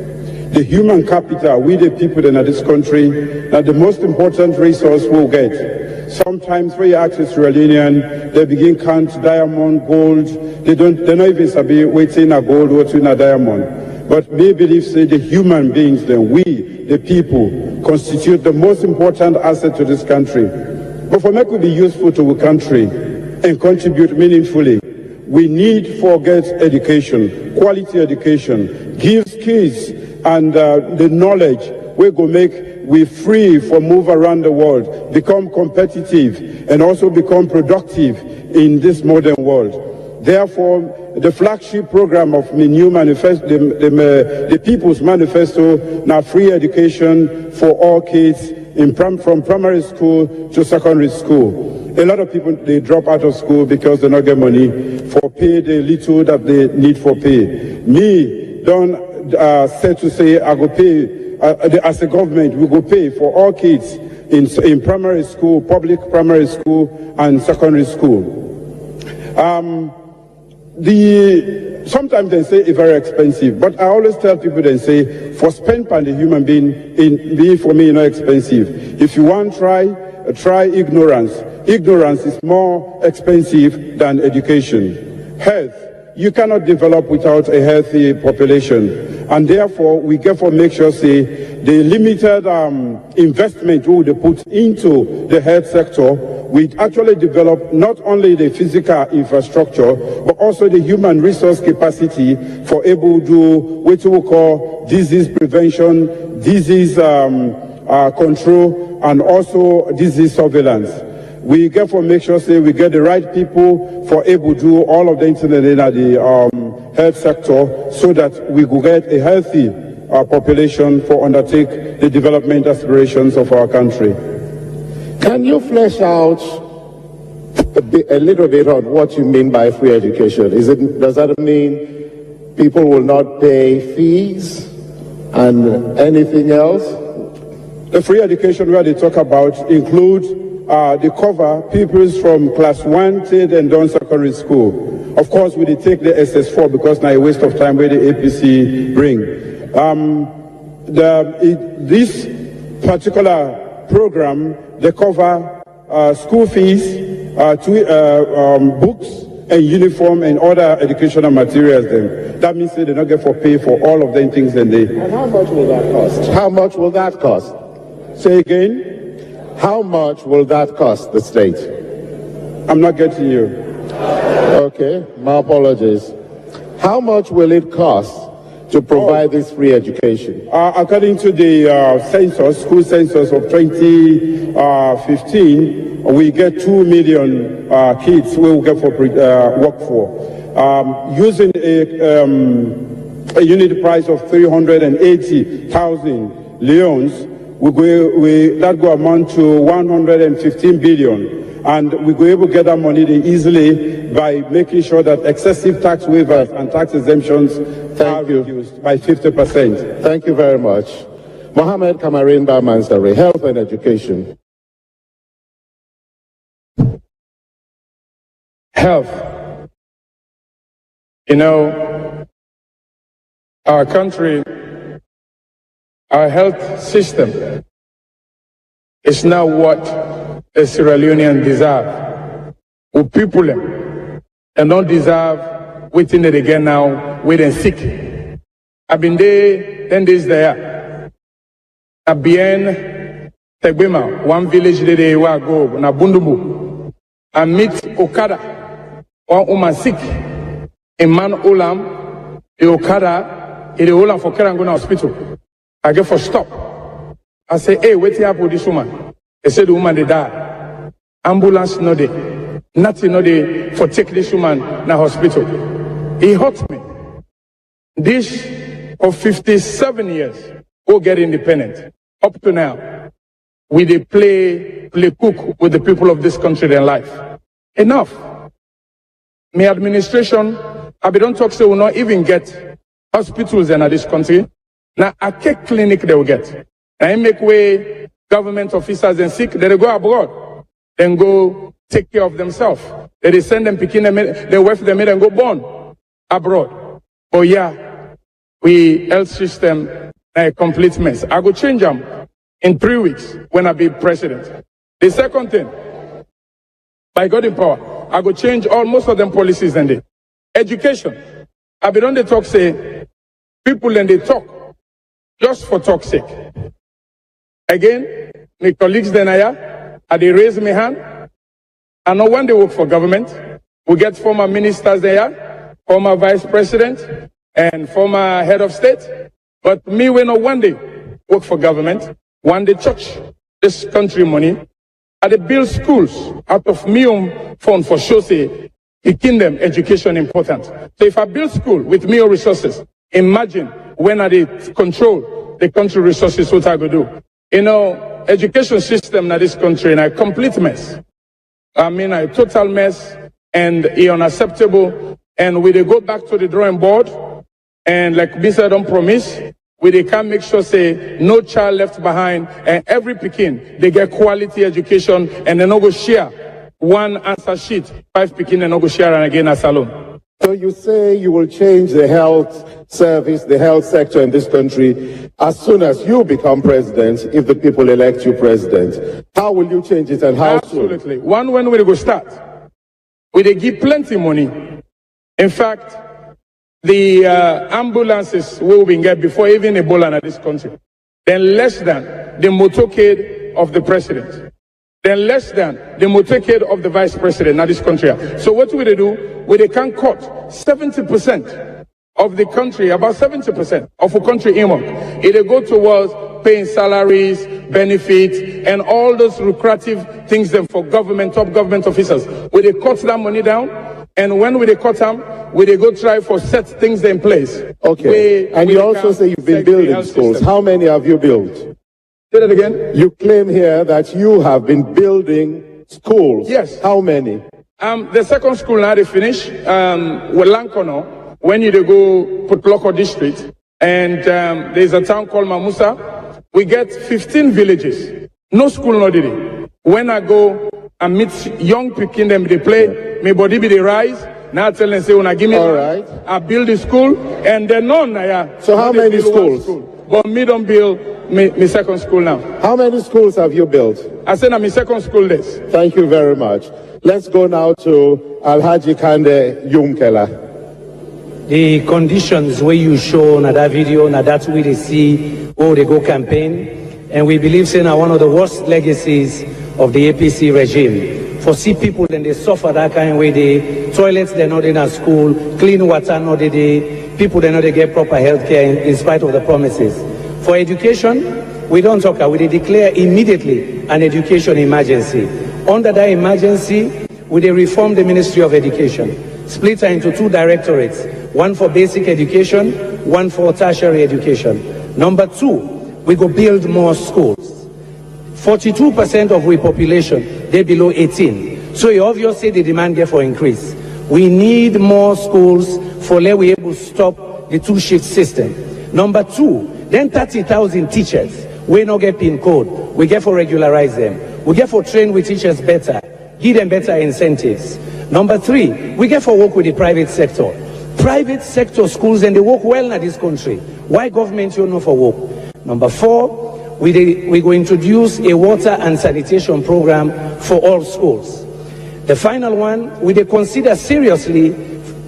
The human capital, we the people in this country, are the most important resource we'll get. Sometimes when you ask a Sierra Leonean, they begin count diamond, gold. They don't even sabi waiting a gold, waiting a diamond. But we believe, say, the human beings, then we, the people, constitute the most important asset to this country. But for make we be useful to our country and contribute meaningfully, we need to get education, quality education, give skills and the knowledge we go make we free for move around the world, become competitive, and also become productive in this modern world. Therefore, the flagship program of the new manifesto, the People's Manifesto, now free education for all kids from primary school to secondary school. A lot of people, they drop out of school because they don't get money for pay the little that they need for pay. Me, don't say to say, I go pay, as a government, we go pay for all kids in primary school, public primary school and secondary school. The sometimes they say it's very expensive, but I always tell people, they say, for spend on the human being, for me, not expensive. If you want, try ignorance. Ignorance is more expensive than education. Health, you cannot develop without a healthy population. And therefore, we therefore make sure, say, the limited investment we would put into the health sector, we actually develop not only the physical infrastructure, but also the human resource capacity for able to do what we call disease prevention, disease control, and also disease surveillance. We therefore make sure, say, we get the right people for able to do all of the internet in the health sector, so that we could get a healthy population for undertake the development aspirations of our country. Can you flesh out a little bit on what you mean by free education? Does that mean people will not pay fees and anything else? The free education where they talk about includes they cover pupils from class 1 till and down secondary school. Of course, we take the SS4 because now a waste of time where the APC bring. This particular program, they cover school fees, books and uniform and other educational materials. Then that means they do not get for pay for all of them things. And how much will that cost? How much will that cost? Say again. How much will that cost the state? I'm not getting you. Okay, my apologies. How much will it cost to provide this free education? According to the census, school census of 2015, we get 2 million kids we will get for work for. Using a unit price of 380,000 leons, that go amount to 115 billion. And we go able to get that money easily by making sure that excessive tax waivers and tax exemptions are reduced by 50%. Thank you very much. Mohammed Kamarin Bamansari, Health and Education. Health. You know, our country, our health system is now what the Sierra Leoneans deserve. We people them and don't deserve waiting it again now, wait and sick. I've been there 10 days there. I've been Tegbema, one village they were go na Bundubu. I meet Okada, one woman sick. A man Olam, the Okada, the Olam for Kerangona Hospital. I get for stop. I say, hey, wait here for this woman. They said the woman they died. Ambulance no day. Nothing no day for take this woman na hospital. He hurt me. This of 57 years go get independent. Up to now, we they play cook with the people of this country their life. Enough. My administration, I don't talk so we will not even get hospitals in this country. Now, a cake clinic they will get. I make way government officers and sick, they go abroad. Then go take care of themselves. They send them picking them, they wife them and go born abroad. Oh yeah, we health system a complete mess. I go change them in 3 weeks when I be president. The second thing, by God in power, I go change most of them policies and they. Education. I be on the talk say, people and they talk just for talk's sake. Again, my colleagues then they raise my hand. I know when they work for government, we get former ministers there, former vice president, and former head of state. But me, we know one day work for government, one day church, this country money, I they build schools out of me own fund for sure say, picking them education important. So if I build school with me own resources, imagine when I they control the country resources, what I go do. You know, education system in this country, in a complete mess. I mean, a total mess and unacceptable. And we they go back to the drawing board and like Mr. don't promise, we can make sure say no child left behind and every Pekin, they get quality education and they no go share one answer sheet, 5 Pekin and no go share and again as alone. So you say you will change the health service, the health sector in this country as soon as you become president, if the people elect you president. How will you change it and how Absolutely. One, when we go start, we dey give plenty money. In fact, the ambulances we will get before even Ebola in this country, then less than the motorcade of the president, then less than the motorcade of the vice president in this country. So what will they do? They can cut 70% of the country, about 70% of a country income. It go towards paying salaries, benefits, and all those lucrative things then for government, top government officers. Will they cut that money down? And when will they cut them? Will they go try for set things in place? Okay. And you also say you've been building schools. How many have you built? Say that again. You claim here that you have been building schools. Yes. How many? The second school now they finish, with Lankono, when you go put local district, and there's a town called Mamusa. We get 15 villages. No school, no did. When I go and meet young people, them they play, my body be they rise. Now I tell them, say, when I give me right. I build the school, and then none. So how many schools? But me don't build my second school now. How many schools have you built? I said I'm in second school this. Thank you very much. Let's go now to Alhaji Kande Yumkela. The conditions where you show na that video, na that way they see where they go campaign, and we believe say na one of the worst legacies of the APC regime. For see people then they suffer that kind of way. The toilets they're not in a school, clean water not they people they not they get proper health care in spite of the promises. For education, we don't talk. We declare immediately an education emergency. Under that emergency, we reform the Ministry of Education, split her into two directorates, one for basic education, one for tertiary education. Number two, we go build more schools. 42% of our population, they're below 18. So you obviously the demand there for increase. We need more schools for let we able to stop the two-shift system. Number two, then 30,000 teachers. We not get PIN code. We get for regularize them. We get for train with teachers better, give them better incentives. Number three, we get for work with the private sector. Private sector schools, and they work well in this country. Why government you know for work? Number four, we go introduce a water and sanitation program for all schools. The final one, we consider seriously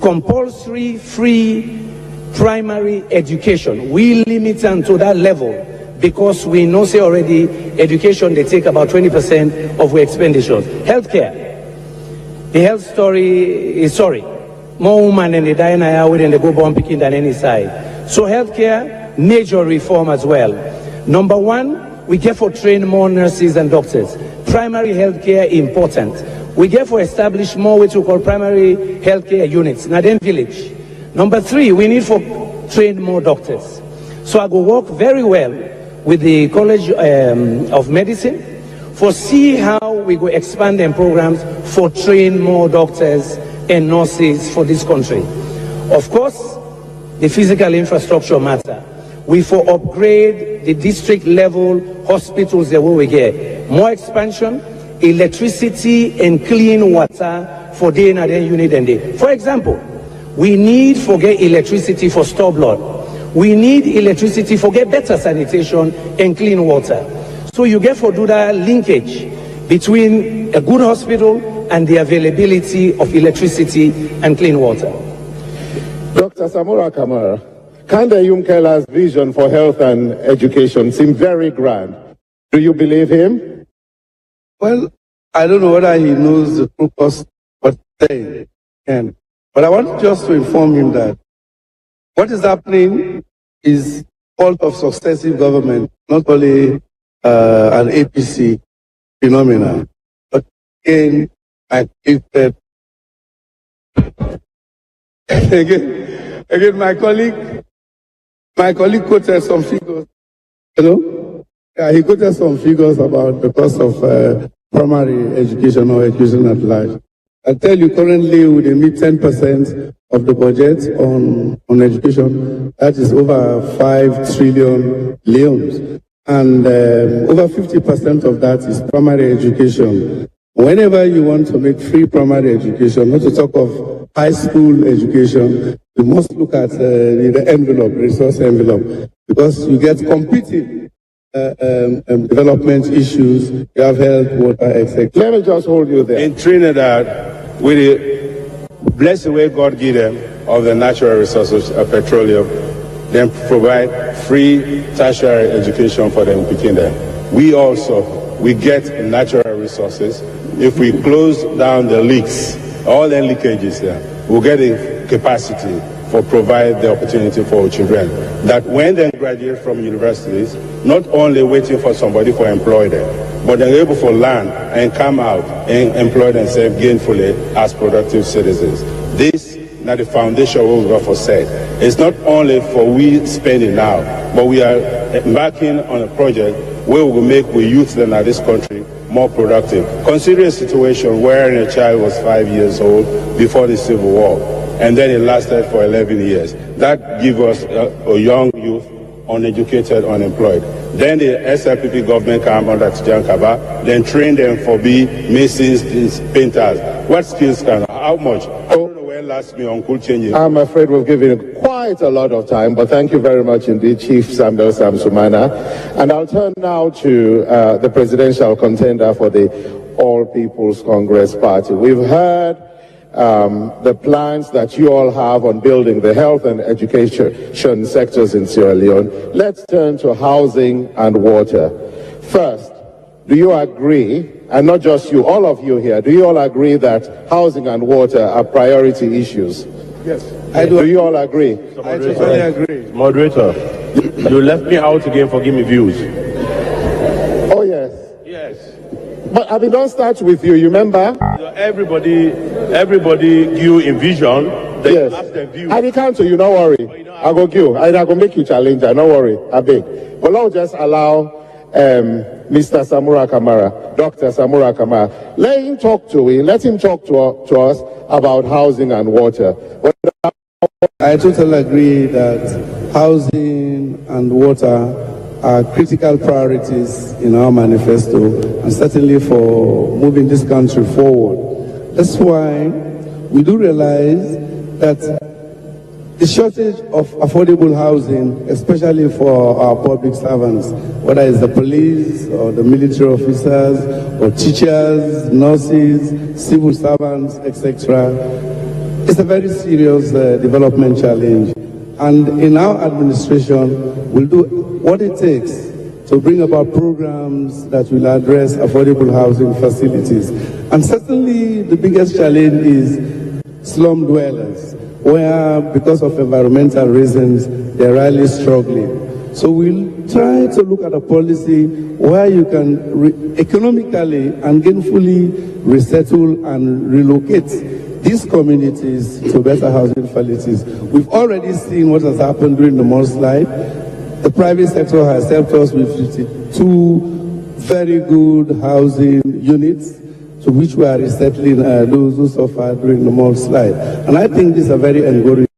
compulsory free primary education. We limit them to that level because we know say already education they take about 20% of our expenditures. Healthcare. The health story is sorry. More women than they die in a than they go born picking than any side. So healthcare, major reform as well. Number one, we get for train more nurses and doctors. Primary healthcare important. We get for establish more what we call primary healthcare units. Now then village. Number three, we need for train more doctors. So I go work very well with the College of Medicine for see how we go expand them programs for train more doctors and nurses for this country. Of course, the physical infrastructure matter. We for upgrade the district level hospitals that we get. More expansion, electricity and clean water for day and day unit and day. For example, we need for get electricity for store blood. We need electricity for get better sanitation and clean water. So you get for do that linkage between a good hospital and the availability of electricity and clean water. Dr. Samora Kamara, Kande Yumkela's vision for health and education seems very grand. Do you believe him? Well, I don't know whether he knows the true cost of saying. But I want just to inform him that what is happening is fault of successive government, not only an APC phenomenon. But again, I think that again, my colleague quoted some figures. Yeah, he quoted some figures about the cost of primary education or education at large. I tell you, currently we meet 10% of the budget on education. That is over 5 trillion leones. And over 50% of that is primary education. Whenever you want to make free primary education, not to talk of high school education, we must look at the envelope, resource envelope, because you get competing development issues, you have health, water, etc. Let me just hold you there. In Trinidad, with the blessed way God gave them of the natural resources of petroleum, then provide free tertiary education for them picking them. We get natural resources. If we close down the leaks, all the leakages there, we'll get a capacity for provide the opportunity for children that when they graduate from universities, not only waiting for somebody to employ them, but they're able to learn and come out and employ themselves gainfully as productive citizens. This is the foundation of what we've got for said. It's not only for we spending now, but we are embarking on a project where we will make the youth in this country more productive. Consider a situation where a child was 5 years old before the Civil War, and then it lasted for 11 years. That gives us a young youth, uneducated, unemployed. Then the SLPP government came under Tijan Kaba, then trained them for be masons, painters. What skills can, how much? I don't know where last me Uncle Change. I'm afraid we've given you quite a lot of time, but thank you very much indeed, Chief Samuel Samsumana. And I'll turn now to the presidential contender for the All People's Congress Party. We've heard the plans that you all have on building the health and education sectors in Sierra Leone. Let's turn to housing and water. First, do you agree, and not just you, all of you here, do you all agree that housing and water are priority issues? Yes, I do. Do you all agree? I totally agree. Moderator, you left me out again for give me views. Oh, yes. Yes. But I mean, don't start with you, you remember? Everybody you in vision, they Yes. ask their views. I will come to you, don't worry. I go give, I go make you challenger, don't worry, I beg. But now just allow Mr. Samura Kamara, Dr. Samura Kamara, let him talk to us about housing and water. I totally agree that housing and water are critical priorities in our manifesto and certainly for moving this country forward. That's why we do realize that the shortage of affordable housing, especially for our public servants, whether it's the police or the military officers or teachers, nurses, civil servants, etc., is a very serious development challenge. And in our administration, we'll do what it takes to bring about programs that will address affordable housing facilities. And certainly the biggest challenge is slum dwellers, where because of environmental reasons, they're really struggling. So we'll try to look at a policy where you can economically and gainfully resettle and relocate these communities to better housing facilities. We've already seen what has happened during the mudslide. The private sector has helped us with 52 very good housing units to which we are resettling those who suffered during the mudslide. And I think this is a very encouraging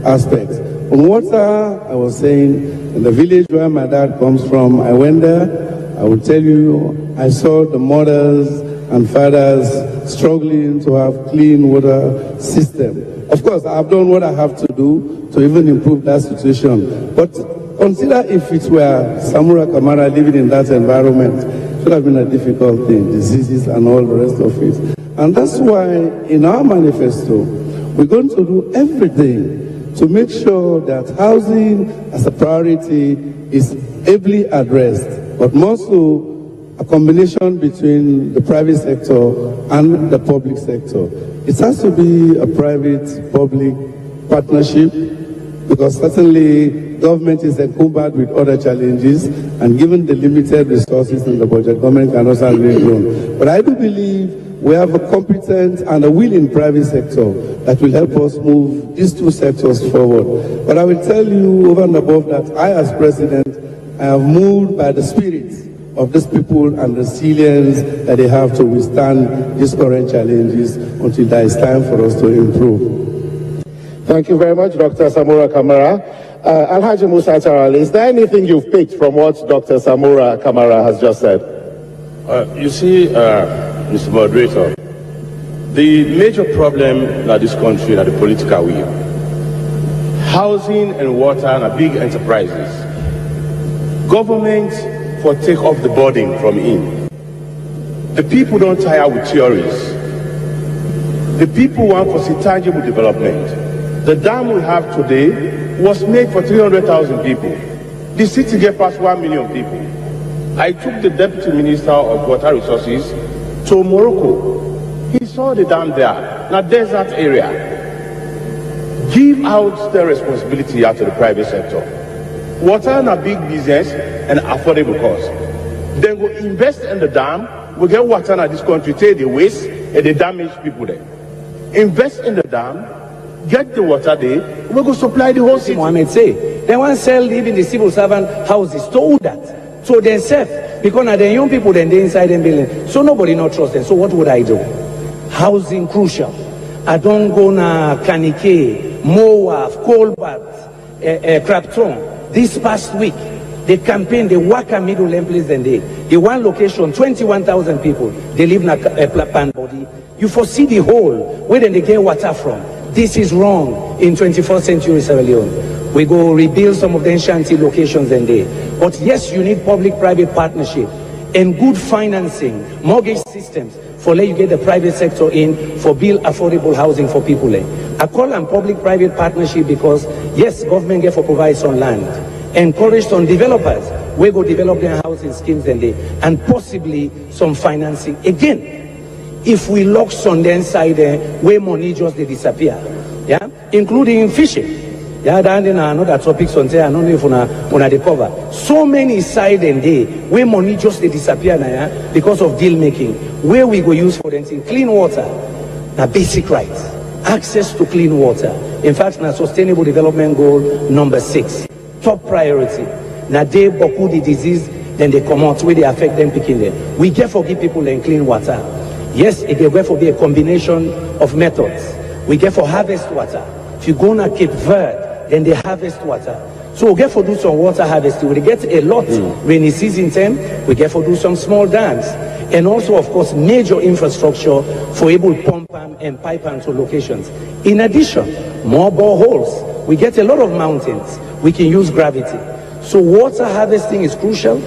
aspect. On water, I was saying, in the village where my dad comes from, I went there. I will tell you, I saw the mothers and fathers struggling to have clean water system. Of course, I've done what I have to do to even improve that situation. But consider if it were Samura Kamara living in that environment, it would have been a difficult thing, diseases and all the rest of it. And that's why in our manifesto, we're going to do everything to make sure that housing as a priority is ably addressed, but more so a combination between the private sector and the public sector. It has to be a private-public partnership because certainly government is encumbered with other challenges and given the limited resources in the budget, government cannot handle it alone. But I do believe we have a competent and a willing private sector that will help us move these two sectors forward. But I will tell you over and above that, I as president, I have moved by the spirit of these people and the resilience that they have to withstand these current challenges until there is time for us to improve. Thank you very much, Dr. Samura Kamara. Alhaji Musa Tarali, is there anything you've picked from what Dr. Samura Kamara has just said? You see, Mr. Moderator, The major problem in this country is the political will. Housing and water are big enterprises. Government for take off the burden from in. The people don't tire with theories. The people want to see tangible development. The dam we have today was made for 300,000 people. The city get past 1 million people. I took the Deputy Minister of Water Resources to Morocco. He saw the dam there, in a desert area. Give out the responsibility out to the private sector. Water is a big business and affordable cost. Then go invest in the dam, we get water in this country, take the waste and they damage people there. Invest in the dam, get the water there, we go supply the whole city. Mohammed say, they want to sell even the civil servant houses, told that. So they safe, because now the young people then they inside them building. So nobody not trust them. So what would I do? Housing crucial. I don't go na Kanike, Moab, Colbert, Crabton. This past week, they campaign, they work a middle and place than they. The one location, 21,000 people, they live in a pan body. You foresee the hole, where then they get water from. This is wrong in 21st century Sierra Leone. We go rebuild some of the shanty locations and there. But yes, you need public-private partnership and good financing, mortgage systems for let you get the private sector in for build affordable housing for people. I call on public-private partnership because yes, government get for provide some land, encourage some developers, we go develop their housing schemes and they, and possibly some financing. Again, if we lock some the inside there, where money just they disappear, yeah, including fishing. Yeah, then another topics on there. I don't know if on the cover. So many side and day where money just they disappear now, yeah, because of deal making. Where we go use for them clean water, now basic rights, access to clean water. In fact, now sustainable development goal number 6, top priority. Now they boku the disease, then they come out where they affect them picking them. We get for give people and clean water. Yes, it will therefore be a combination of methods. We get for harvest water. If you go to Cape Verde, then they harvest water. So we get for do some water harvesting. We get a lot rainy season time. We get for do some small dams. And also, of course, major infrastructure for able pump and pipe to locations. In addition, more boreholes. We get a lot of mountains. We can use gravity. So water harvesting is crucial.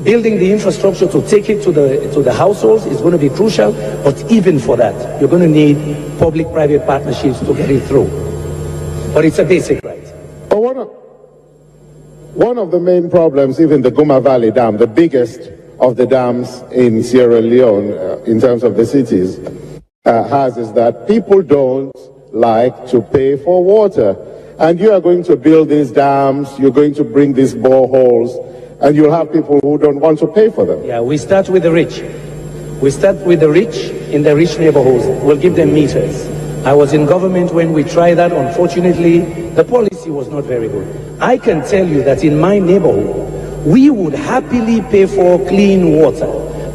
Building the infrastructure to take it to the households is going to be crucial. But even for that, you're going to need public-private partnerships to get it through. But it's a basic right. But one of the main problems, even the Guma Valley Dam, the biggest of the dams in Sierra Leone, in terms of the cities, has is that people don't like to pay for water. And you are going to build these dams, you're going to bring these boreholes, and you'll have people who don't want to pay for them. Yeah, we start with the rich. We start with the rich in the rich neighborhoods. We'll give them meters. I was in government when we tried that. Unfortunately, the policy was not very good. I can tell you that in my neighborhood, we would happily pay for clean water.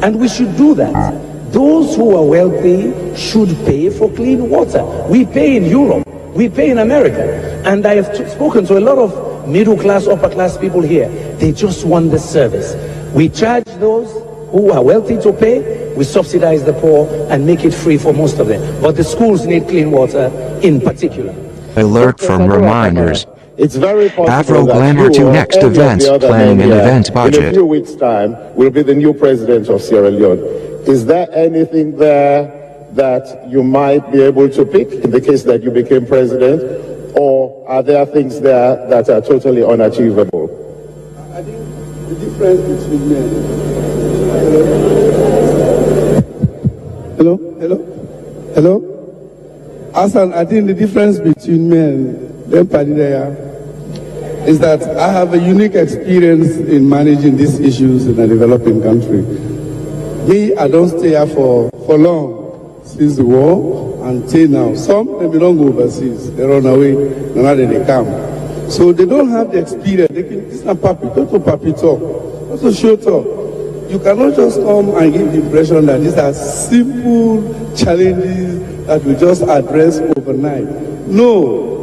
And we should do that. Those who are wealthy should pay for clean water. We pay in Europe. We pay in America. And I have spoken to a lot of middle class, upper class people here. They just want the service. We charge those who are wealthy to pay, we subsidize the poor and make it free for most of them. But the schools need clean water in particular. Alert from reminders. It's very possible Afro that Glamour to next events, planning an event in a budget. few weeks' time will be the new president of Sierra Leone. Is there anything there that you might be able to pick in the case that you became president? Or are there things there that are totally unachievable? I think the difference between men. Hello? Hassan, I think the difference between men and Padidea is that I have a unique experience in managing these issues in a developing country. Me, I don't stay here for long since the war until now. Some, they don't go overseas. They run away, and now they come. So they don't have the experience. They can, it's not papi, go to papi talk, also show talk. You cannot just come and give the impression that these are simple challenges that we just address overnight. No.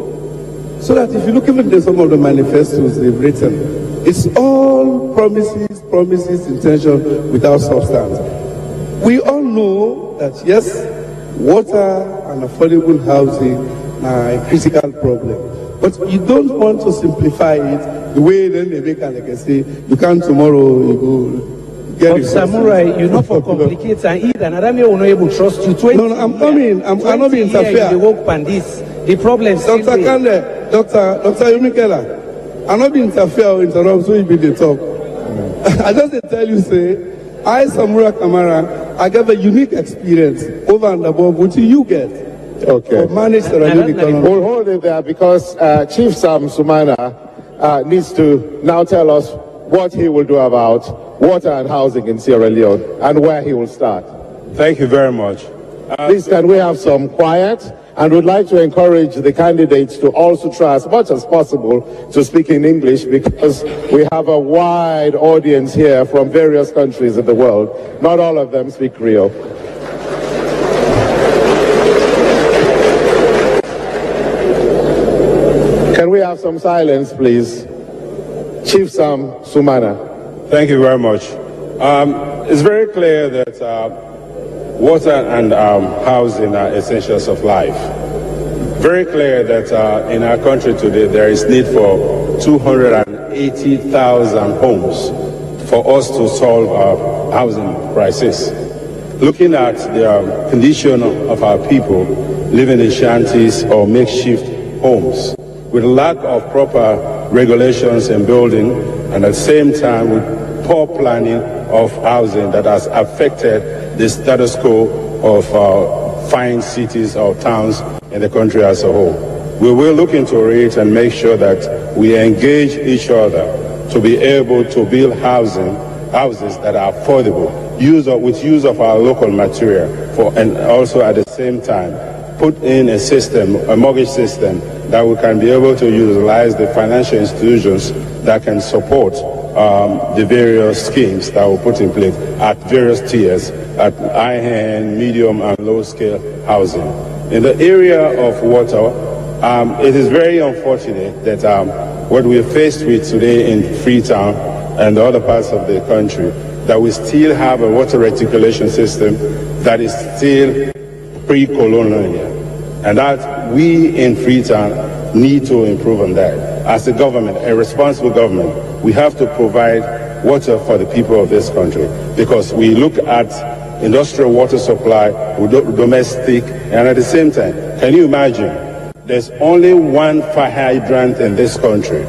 So that if you look even at some of the manifestos they've written, it's all promises, intention without substance. We all know that yes, water and affordable housing are a critical problem. But you don't want to simplify it the way then they make it, like I say, you can tomorrow, you go get but Samurai, you know for complicates and either, and I will not able to trust you. No, I'm coming. I'm not being interfere. The work and this, the problem. Dr. Kande, Dr. Yumikela, I'm not being interfere or interrupt, so you be the talk. I just tell you, say, I, Samura Kamara, I get a unique experience over and above what you get. Okay. Manage the economy. We'll hold it there because Chief Sam Sumana needs to now tell us what he will do about water and housing in Sierra Leone and where he will start. Thank you very much. Please, can we have some quiet? And would like to encourage the candidates to also try as much as possible to speak in English because we have a wide audience here from various countries in the world. Not all of them speak Creole. Can we have some silence, please? Chief Sam Sumana. Thank you very much. It's very clear that water and housing are essentials of life. Very clear that in our country today there is need for 280,000 homes for us to solve our housing crisis. Looking at the condition of our people living in shanties or makeshift homes, with lack of proper regulations and building, and at the same time with poor planning of housing that has affected the status quo of fine cities or towns in the country as a whole. We will look into it and make sure that we engage each other to be able to build houses that are affordable, with use of our local material, and also at the same time put in a system, a mortgage system, that we can be able to utilize the financial institutions that can support the various schemes that we put in place at various tiers, at high-end, medium, and low-scale housing. In the area of water, it is very unfortunate that what we're faced with today in Freetown and the other parts of the country, that we still have a water reticulation system that is still pre-colonial, and that we in Freetown need to improve on that. As a government, a responsible government, we have to provide water for the people of this country, because we look at industrial water supply, domestic, and at the same time, can you imagine, there's only one fire hydrant in this country.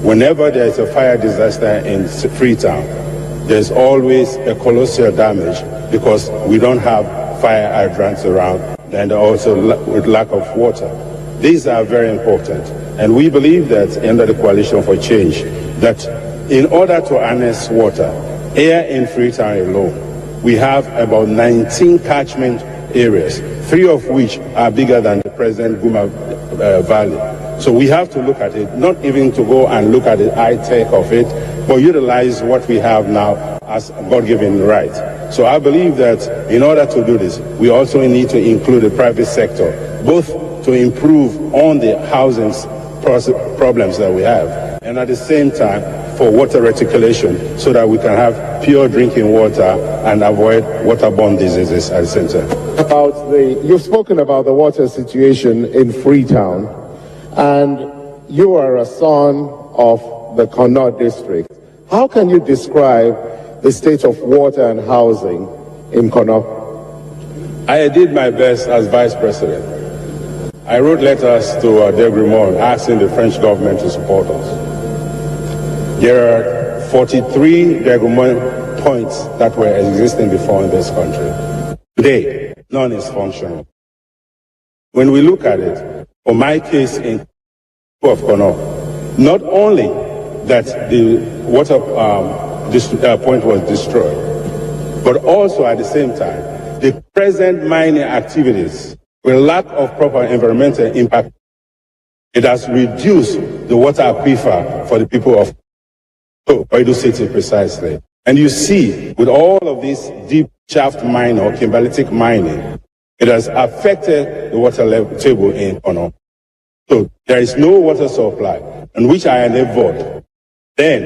Whenever there's a fire disaster in Freetown, there's always a colossal damage because we don't have fire hydrants around, and also with lack of water. These are very important, and we believe that under the Coalition for Change, that in order to harness water, here in Freetown alone, we have about 19 catchment areas, 3 of which are bigger than the present Guma Valley. So we have to look at it, not even to go and look at the high tech of it, but utilize what we have now as a God-given right. So I believe that in order to do this, we also need to include the private sector, both to improve on the housing problems that we have, and at the same time for water reticulation, so that we can have pure drinking water and avoid waterborne diseases at the same time. You've spoken about the water situation in Freetown, and you are a son of the Connaught district. How can you describe the state of water and housing in Connaught? I did my best as vice president. I wrote letters to De Grimont asking the French government to support us. There are 43 De Grimont points that were existing before in this country. Today, none is functional. When we look at it, for my case in of Connaught, not only that the water point was destroyed, but also at the same time, the present mining activities with lack of proper environmental impact, it has reduced the water aquifer for the people of Edo City precisely. And you see, with all of this deep shaft mining or kimberlitic mining, it has affected the water level table in Connaught. So there is no water supply, and which I endeavored then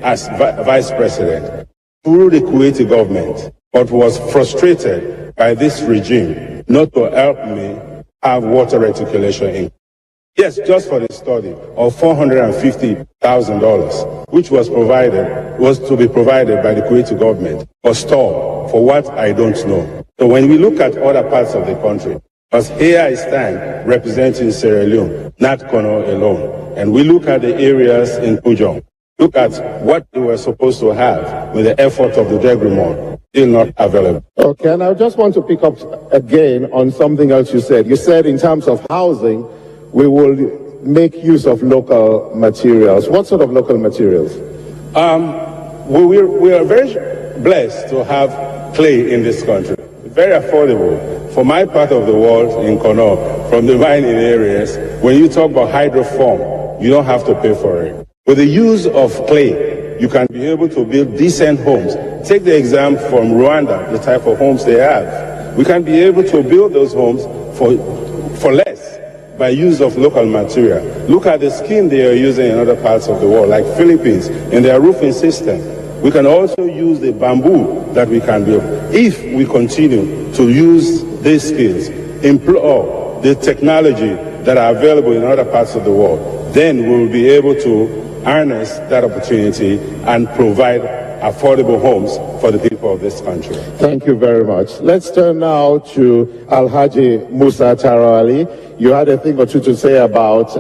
as vice president through the Kuwaiti government, but was frustrated by this regime not to help me have water reticulation in. Yes, just for the study of $450,000, which was to be provided by the Kuwaiti government, or store for what I don't know. So when we look at other parts of the country, because here I stand representing Sierra Leone, not Kono alone, and we look at the areas in Pujong, look at what they were supposed to have with the effort of the Degrimon, still not available. Okay, and I just want to pick up again on something else you said. You said in terms of housing, we will make use of local materials. What sort of local materials? We are very blessed to have clay in this country. Very affordable. For my part of the world, in Kono, from the mining areas, when you talk about hydroform, you don't have to pay for it. With the use of clay, you can be able to build decent homes. Take the example from Rwanda, the type of homes they have. We can be able to build those homes for less by use of local material. Look at the skin they are using in other parts of the world, like Philippines, in their roofing system. We can also use the bamboo that we can build. If we continue to use these skills, employ the technology that are available in other parts of the world, then we will be able to harness that opportunity and provide affordable homes for the people of this country. Thank you very much. Let's turn now to Alhaji Musa Tarawali. You had a thing or two to say about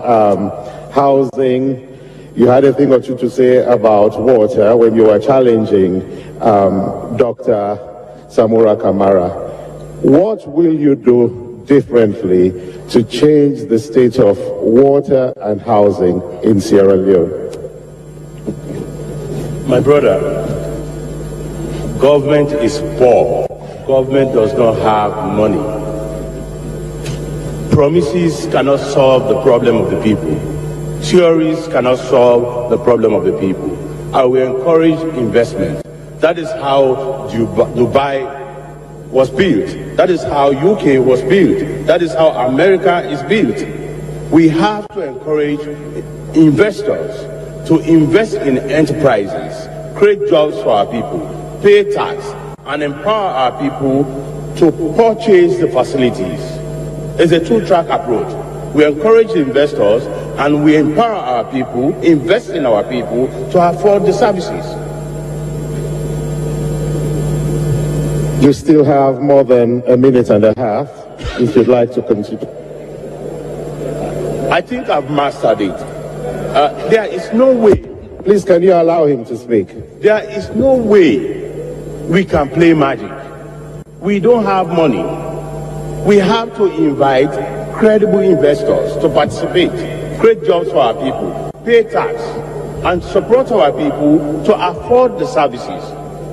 housing. You had a thing or two to say about water when you were challenging Dr. Samura Kamara. What will you do differently to change the state of water and housing in Sierra Leone? My brother, government is poor. Government does not have money. Promises cannot solve the problem of the people. Theories cannot solve the problem of the people. I will encourage investment. That is how Dubai was built. That is how UK was built. That is how America is built. We have to encourage investors to invest in enterprises, create jobs for our people, pay tax, and empower our people to purchase the facilities. It's a two-track approach. We encourage investors and we empower our people, invest in our people to afford the services. You still have more than a minute and a half if you'd like to continue. I think I've mastered it. There is no way. Please, can you allow him to speak? There is no way we can play magic. We don't have money. We have to invite credible investors to participate, create jobs for our people, pay tax, and support our people to afford the services.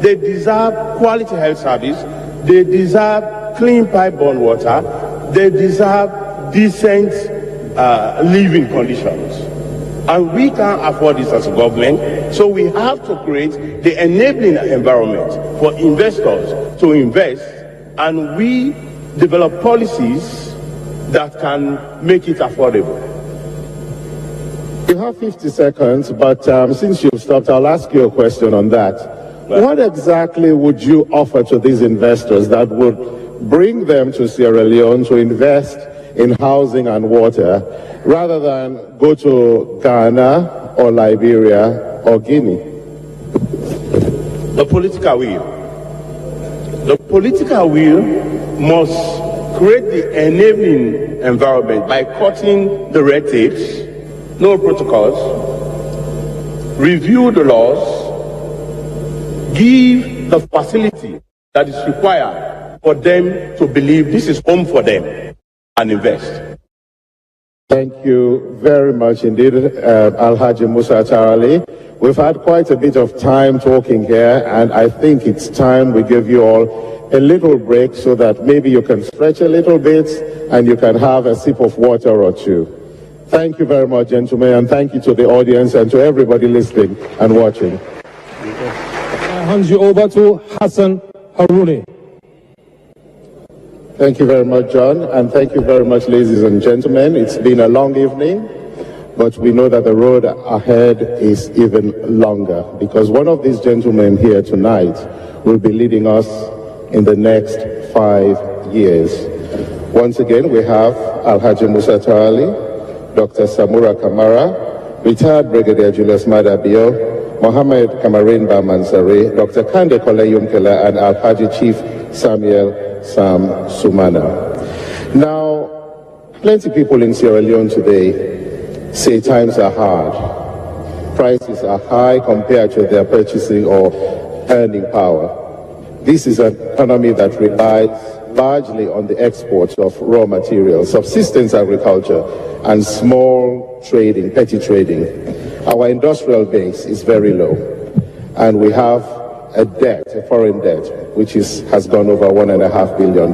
They deserve quality health service. They deserve clean pipe-borne water. They deserve decent living conditions. And we can't afford this as a government, so we have to create the enabling environment for investors to invest, and we develop policies that can make it affordable. You have 50 seconds, but since you've stopped, I'll ask you a question on that. What exactly would you offer to these investors that would bring them to Sierra Leone to invest in housing and water, rather than go to Ghana or Liberia or Guinea? The political will. The political will must create the enabling environment by cutting the red tapes, no protocols, review the laws, give the facility that is required for them to believe this is home for them and invest. Thank you very much indeed, Alhaji Musa Tarali. We've had quite a bit of time talking here, and I think it's time we give you all a little break so that maybe you can stretch a little bit and you can have a sip of water or two. Thank you very much, gentlemen, and thank you to the audience and to everybody listening and watching. I hand you over to Hassan Haruni. Thank you very much, John, and thank you very much, ladies and gentlemen. It's been a long evening, but we know that the road ahead is even longer, because one of these gentlemen here tonight will be leading us in the next 5 years. Once again, we have Alhaji Musa Tawali, Dr. Samura Kamara, retired Brigadier Julius Madabio, Mohammed Kamarin Bamansari, Dr. Kande Kole Yumkela, and Alhaji Chief Samuel Sam Sumana. Now, plenty of people in Sierra Leone today say times are hard. Prices are high compared to their purchasing or earning power. This is an economy that relies largely on the exports of raw materials, subsistence agriculture, and small trading, petty trading. Our industrial base is very low, and we have a debt, a foreign debt, which has gone over $1.5 billion.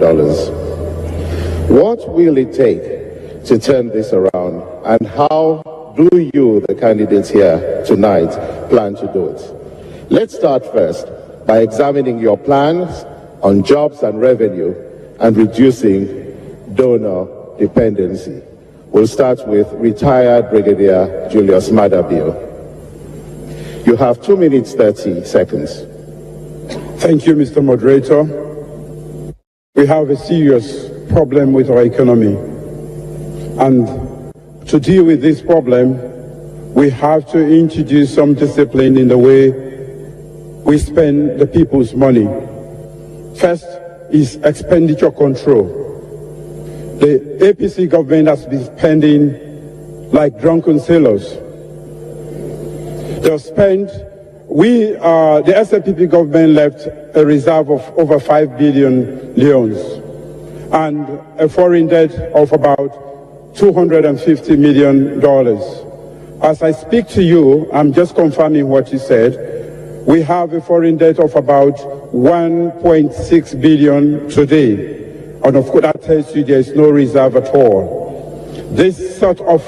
What will it take to turn this around, and how do you, the candidates here tonight, plan to do it? Let's start first by examining your plans on jobs and revenue and reducing donor dependency. We'll start with retired Brigadier Julius Madabio. You have 2 minutes, 30 seconds. Thank you, Mr. Moderator. We have a serious problem with our economy. And to deal with this problem, we have to introduce some discipline in the way we spend the people's money. First is expenditure control. The APC government has been spending like drunken sailors. They've spent, the SLPP government left a reserve of over 5 billion leones and a foreign debt of about $250 million. As I speak to you, I'm just confirming what you said. We have a foreign debt of about 1.6 billion today. And of course, that tells you there is no reserve at all. This sort of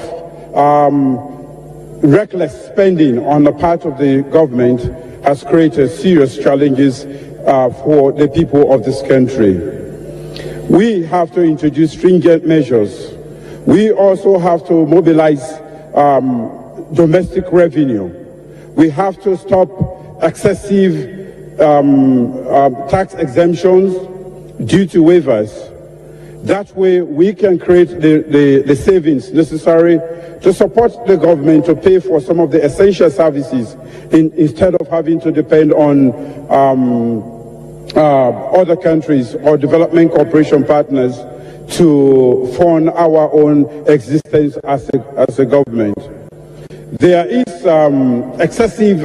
reckless spending on the part of the government has created serious challenges for the people of this country. We have to introduce stringent measures. We also have to mobilize domestic revenue. We have to stop excessive tax exemptions, duty waivers. That way we can create the savings necessary to support the government to pay for some of the essential services instead of having to depend on other countries or development cooperation partners to fund our own existence as a government. There is excessive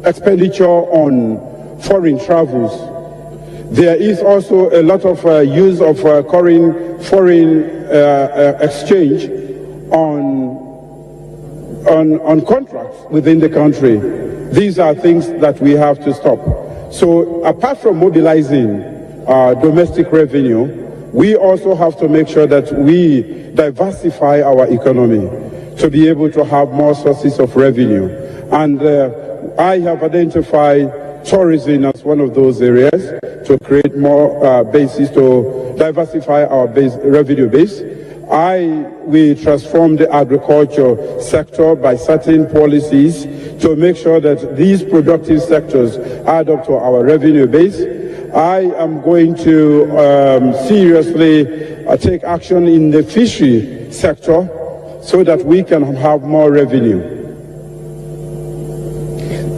expenditure on foreign travels. There is also a lot of use of foreign exchange on contracts within the country. These are things that we have to stop. So apart from mobilizing domestic revenue, we also have to make sure that we diversify our economy to be able to have more sources of revenue. And I have identified tourism as one of those areas to create more bases to diversify our revenue base. We transform the agriculture sector by certain policies to make sure that these productive sectors add up to our revenue base. I am going to seriously take action in the fishery sector so that we can have more revenue.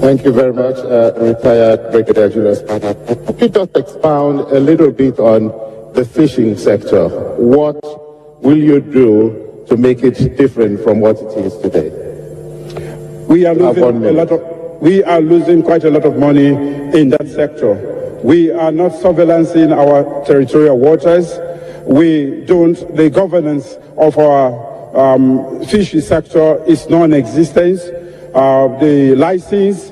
Thank you very much, retired Brigadier Julius. Could you just expound a little bit on the fishing sector? What will you do to make it different from what it is today? We are losing quite a lot of money in that sector. We are not surveillancing our territorial waters. The governance of our fishery sector is non-existent. The license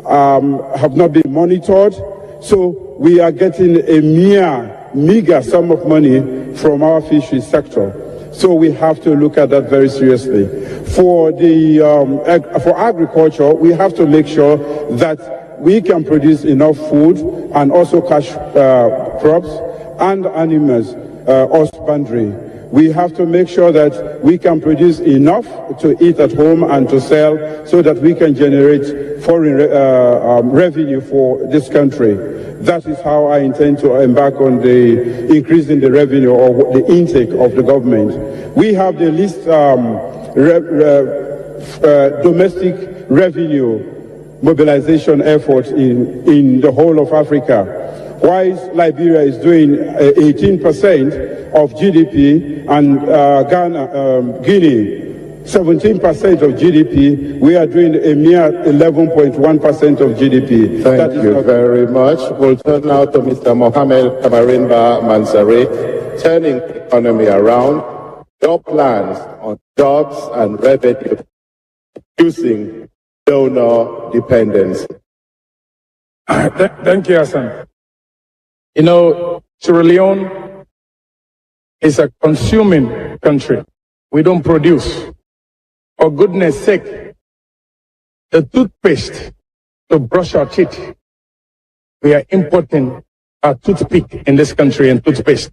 have not been monitored, so we are getting a meager sum of money from our fishery sector. So we have to look at that very seriously. For agriculture, we have to make sure that we can produce enough food and also cash crops and animals husbandry. We have to make sure that we can produce enough to eat at home and to sell so that we can generate foreign revenue for this country. That is how I intend to embark on the increase in the revenue or the intake of the government. We have the least domestic revenue mobilization effort in the whole of Africa. While Liberia is doing 18% of GDP and Guinea 17% of GDP, we are doing a mere 11.1% of GDP. Thank you very much. We'll turn now to Mr. Mohamed Kamarimba Mansari, turning the economy around. Your plans on jobs and revenue, reducing donor dependence. Thank you, Hassan. You know, Sierra Leone is a consuming country. We don't produce. For goodness sake, the toothpaste to brush our teeth, we are importing a toothpick in this country and toothpaste.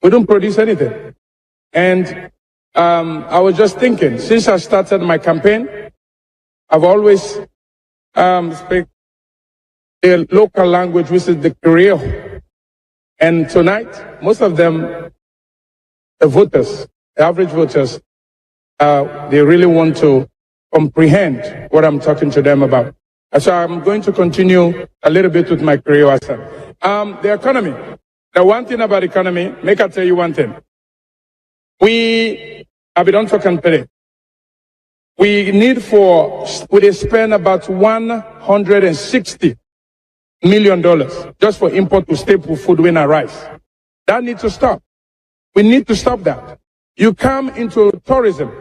We don't produce anything. And I was just thinking, since I started my campaign, I've always speak the local language, which is the Creole. And tonight, most of them, the voters, the average voters, they really want to comprehend what I'm talking to them about. And so I'm going to continue a little bit with my Creole accent. The economy. The one thing about economy, make I tell you one thing. I've been talking today. We spend about $160 million just for import to staple food when I rice. That needs to stop. We need to stop that. You come into tourism,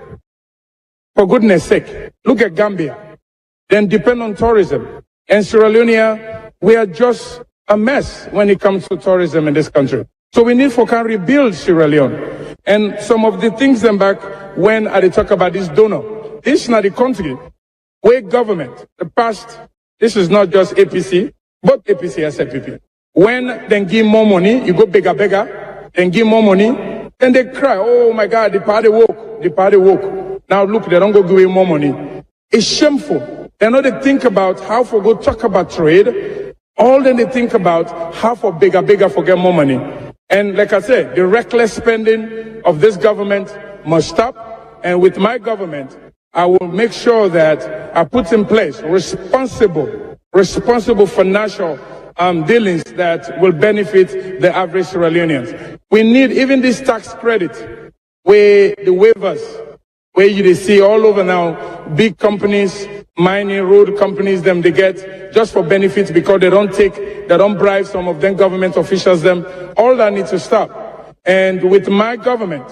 for goodness sake. Look at Gambia. Then depend on tourism. And Sierra Leone, we are just a mess when it comes to tourism in this country. So we need to rebuild Sierra Leone. And some of the things then back when I talk about this donor. This is not the country where government, the past, this is not just APC, but APC and SFPP. When they give more money, you go bigger, then give more money, then they cry, oh my God, the party woke. Now look, they don't go give more money. It's shameful. They know they think about how for go talk about trade, all then they think about how for bigger, for get more money. And like I said, the reckless spending of this government must stop. And with my government, I will make sure that I put in place responsible financial dealings that will benefit the average Sierra Leoneans. We need even this tax credit, where the waivers, where you see all over now, big companies, mining, road companies, they get just for benefits because they don't bribe some of them government officials, all that needs to stop. And with my government,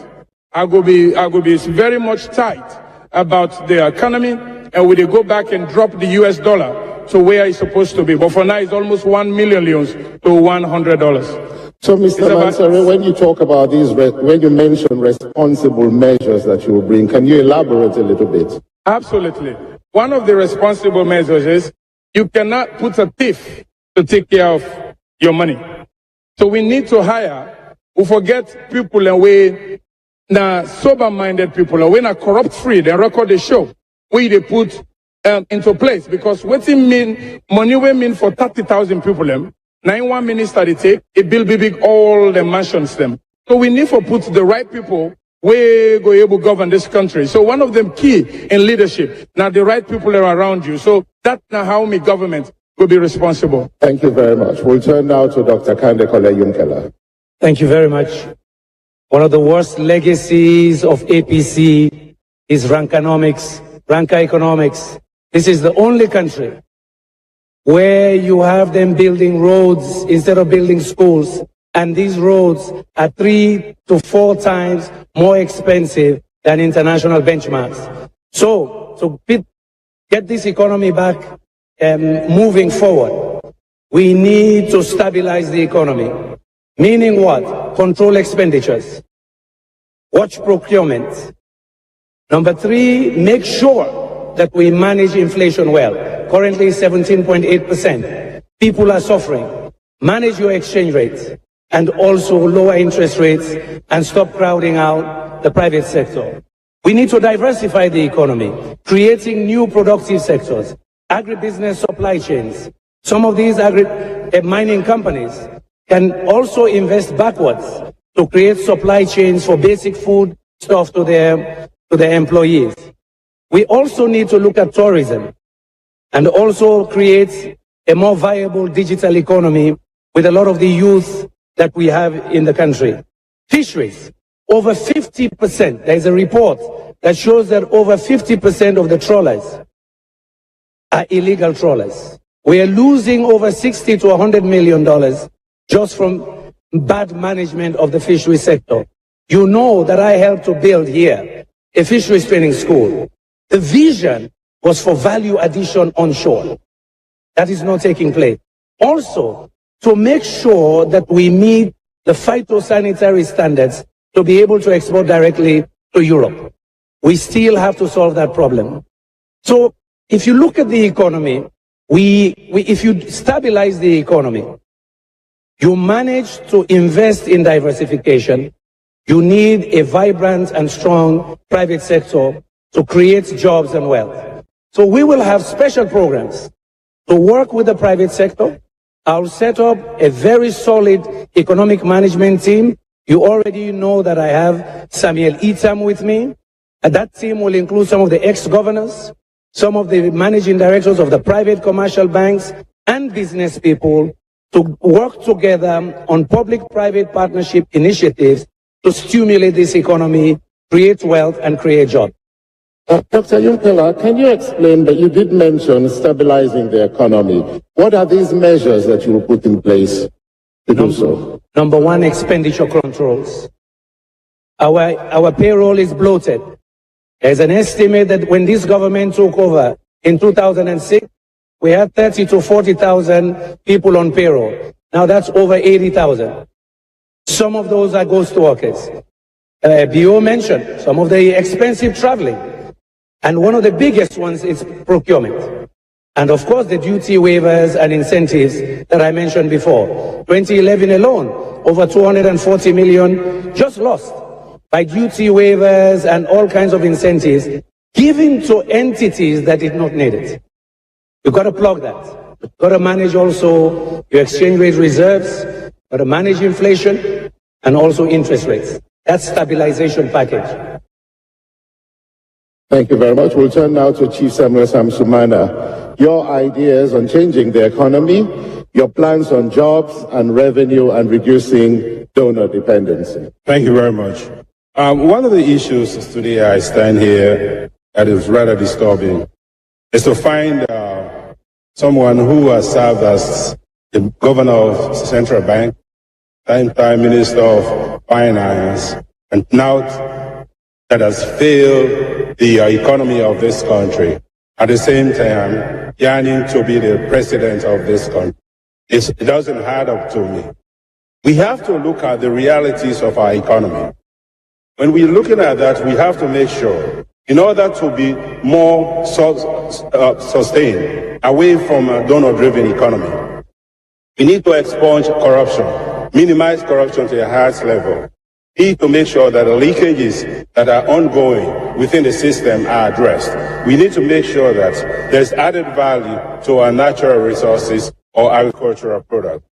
I will be very much tight about the economy, and we go back and drop the US dollar to where it's supposed to be. But for now, it's almost 1 million leons to $100. So, Mr. Mansari, when you talk about these, when you mention responsible measures that you will bring, can you elaborate a little bit? Absolutely. One of the responsible measures is you cannot put a thief to take care of your money. So we need to hire, we forget people and we now sober-minded people, and when are corrupt-free, they record the show, where they put into place. Because what it mean, money we mean for 30,000 people, now in one minister they take, it build big all the mansions them. So we need to put the right people where go able to govern this country. So one of them key in leadership, now the right people are around you. So that's now how my government will be responsible. Thank you very much. We'll turn now to Dr. Kande Yunkela. Thank you very much. One of the worst legacies of APC is ranker economics. This is the only country where you have them building roads instead of building schools, and these roads are 3 to 4 times more expensive than international benchmarks. So to get this economy back moving forward, we need to stabilize the economy. Meaning what? Control expenditures. Watch procurement. Number 3, make sure that we manage inflation well. Currently 17.8%. People are suffering. Manage your exchange rates. and also lower interest rates and stop crowding out the private sector. We need to diversify the economy, creating new productive sectors, agribusiness supply chains. Some of these mining companies can also invest backwards to create supply chains for basic food stuff to their employees. We also need to look at tourism and also create a more viable digital economy with a lot of the youth that we have in the country. Fisheries, over 50%. There's a report that shows that over 50% of the trawlers are illegal trawlers. We are losing over $60 to $100 million just from bad management of the fishery sector. You know that I helped to build here a fisheries training school. The vision was for value addition onshore. That is not taking place. Also, to make sure that we meet the phytosanitary standards to be able to export directly to Europe. We still have to solve that problem. So if you look at the economy, if you stabilize the economy, you manage to invest in diversification, you need a vibrant and strong private sector to create jobs and wealth. So we will have special programs to work with the private sector. I'll set up a very solid economic management team. You already know that I have Samuel Itam with me. And that team will include some of the ex-governors, some of the managing directors of the private commercial banks and business people to work together on public-private partnership initiatives to stimulate this economy, create wealth, and create jobs. Dr. Yunkela, can you explain that you did mention stabilizing the economy? What are these measures that you will put in place to do so? Number one, expenditure controls. Our payroll is bloated. There's an estimate that when this government took over in 2006, we had 30 to 40,000 people on payroll. Now that's over 80,000. Some of those are ghost workers. BO mentioned some of the expensive traveling. And one of the biggest ones is procurement. And of course, the duty waivers and incentives that I mentioned before. 2011 alone, over 240 million just lost by duty waivers and all kinds of incentives given to entities that did not need it. You've got to plug that. You've got to manage also your exchange rate reserves, you've got to manage inflation and also interest rates. That's stabilization package. Thank you very much. We'll turn now to Chief Samuel Samsumana. Your ideas on changing the economy, your plans on jobs and revenue and reducing donor dependency. Thank you very much. One of the issues today I stand here that is rather disturbing is to find someone who has served as the governor of the central bank, time minister of finance, and now that has failed the economy of this country. At the same time, yearning to be the president of this country. It doesn't add up to me. We have to look at the realities of our economy. When we're looking at that, we have to make sure, in order to be more sustained, away from a donor-driven economy, we need to expunge corruption, minimize corruption to the highest level. We need to make sure that the leakages that are ongoing within the system are addressed. We need to make sure that there's added value to our natural resources or agricultural products.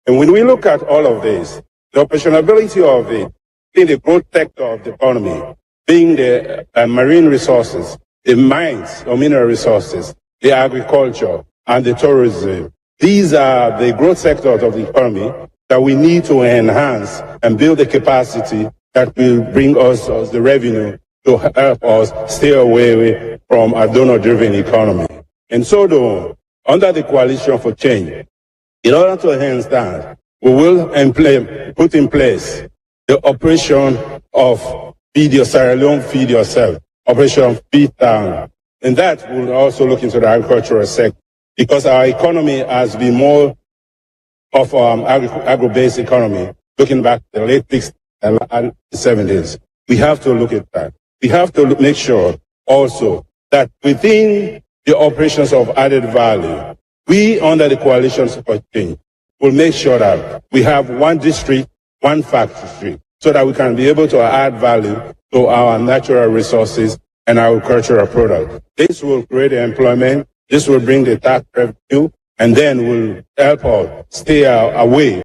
And when we look at all of this, the operationability of it, being the growth sector of the economy, being the marine resources, the mines or mineral resources, the agriculture, and the tourism. These are the growth sectors of the economy that we need to enhance and build the capacity that will bring us the revenue to help us stay away from a donor-driven economy. And so, though, under the Coalition for Change, in order to enhance that, we will put in place the operation of Sierra Leone Feed Yourself, Operation Feed Town. And that will also look into the agricultural sector, because our economy has been more of agro-based economy, looking back to the late 60s and 70s. We have to look at that. We have to make sure also that within the operations of added value, we under the Coalition for Change will make sure that we have one district, one factory, so that we can be able to add value to our natural resources and agricultural products. This will create employment, this will bring the tax revenue, and then will help us stay away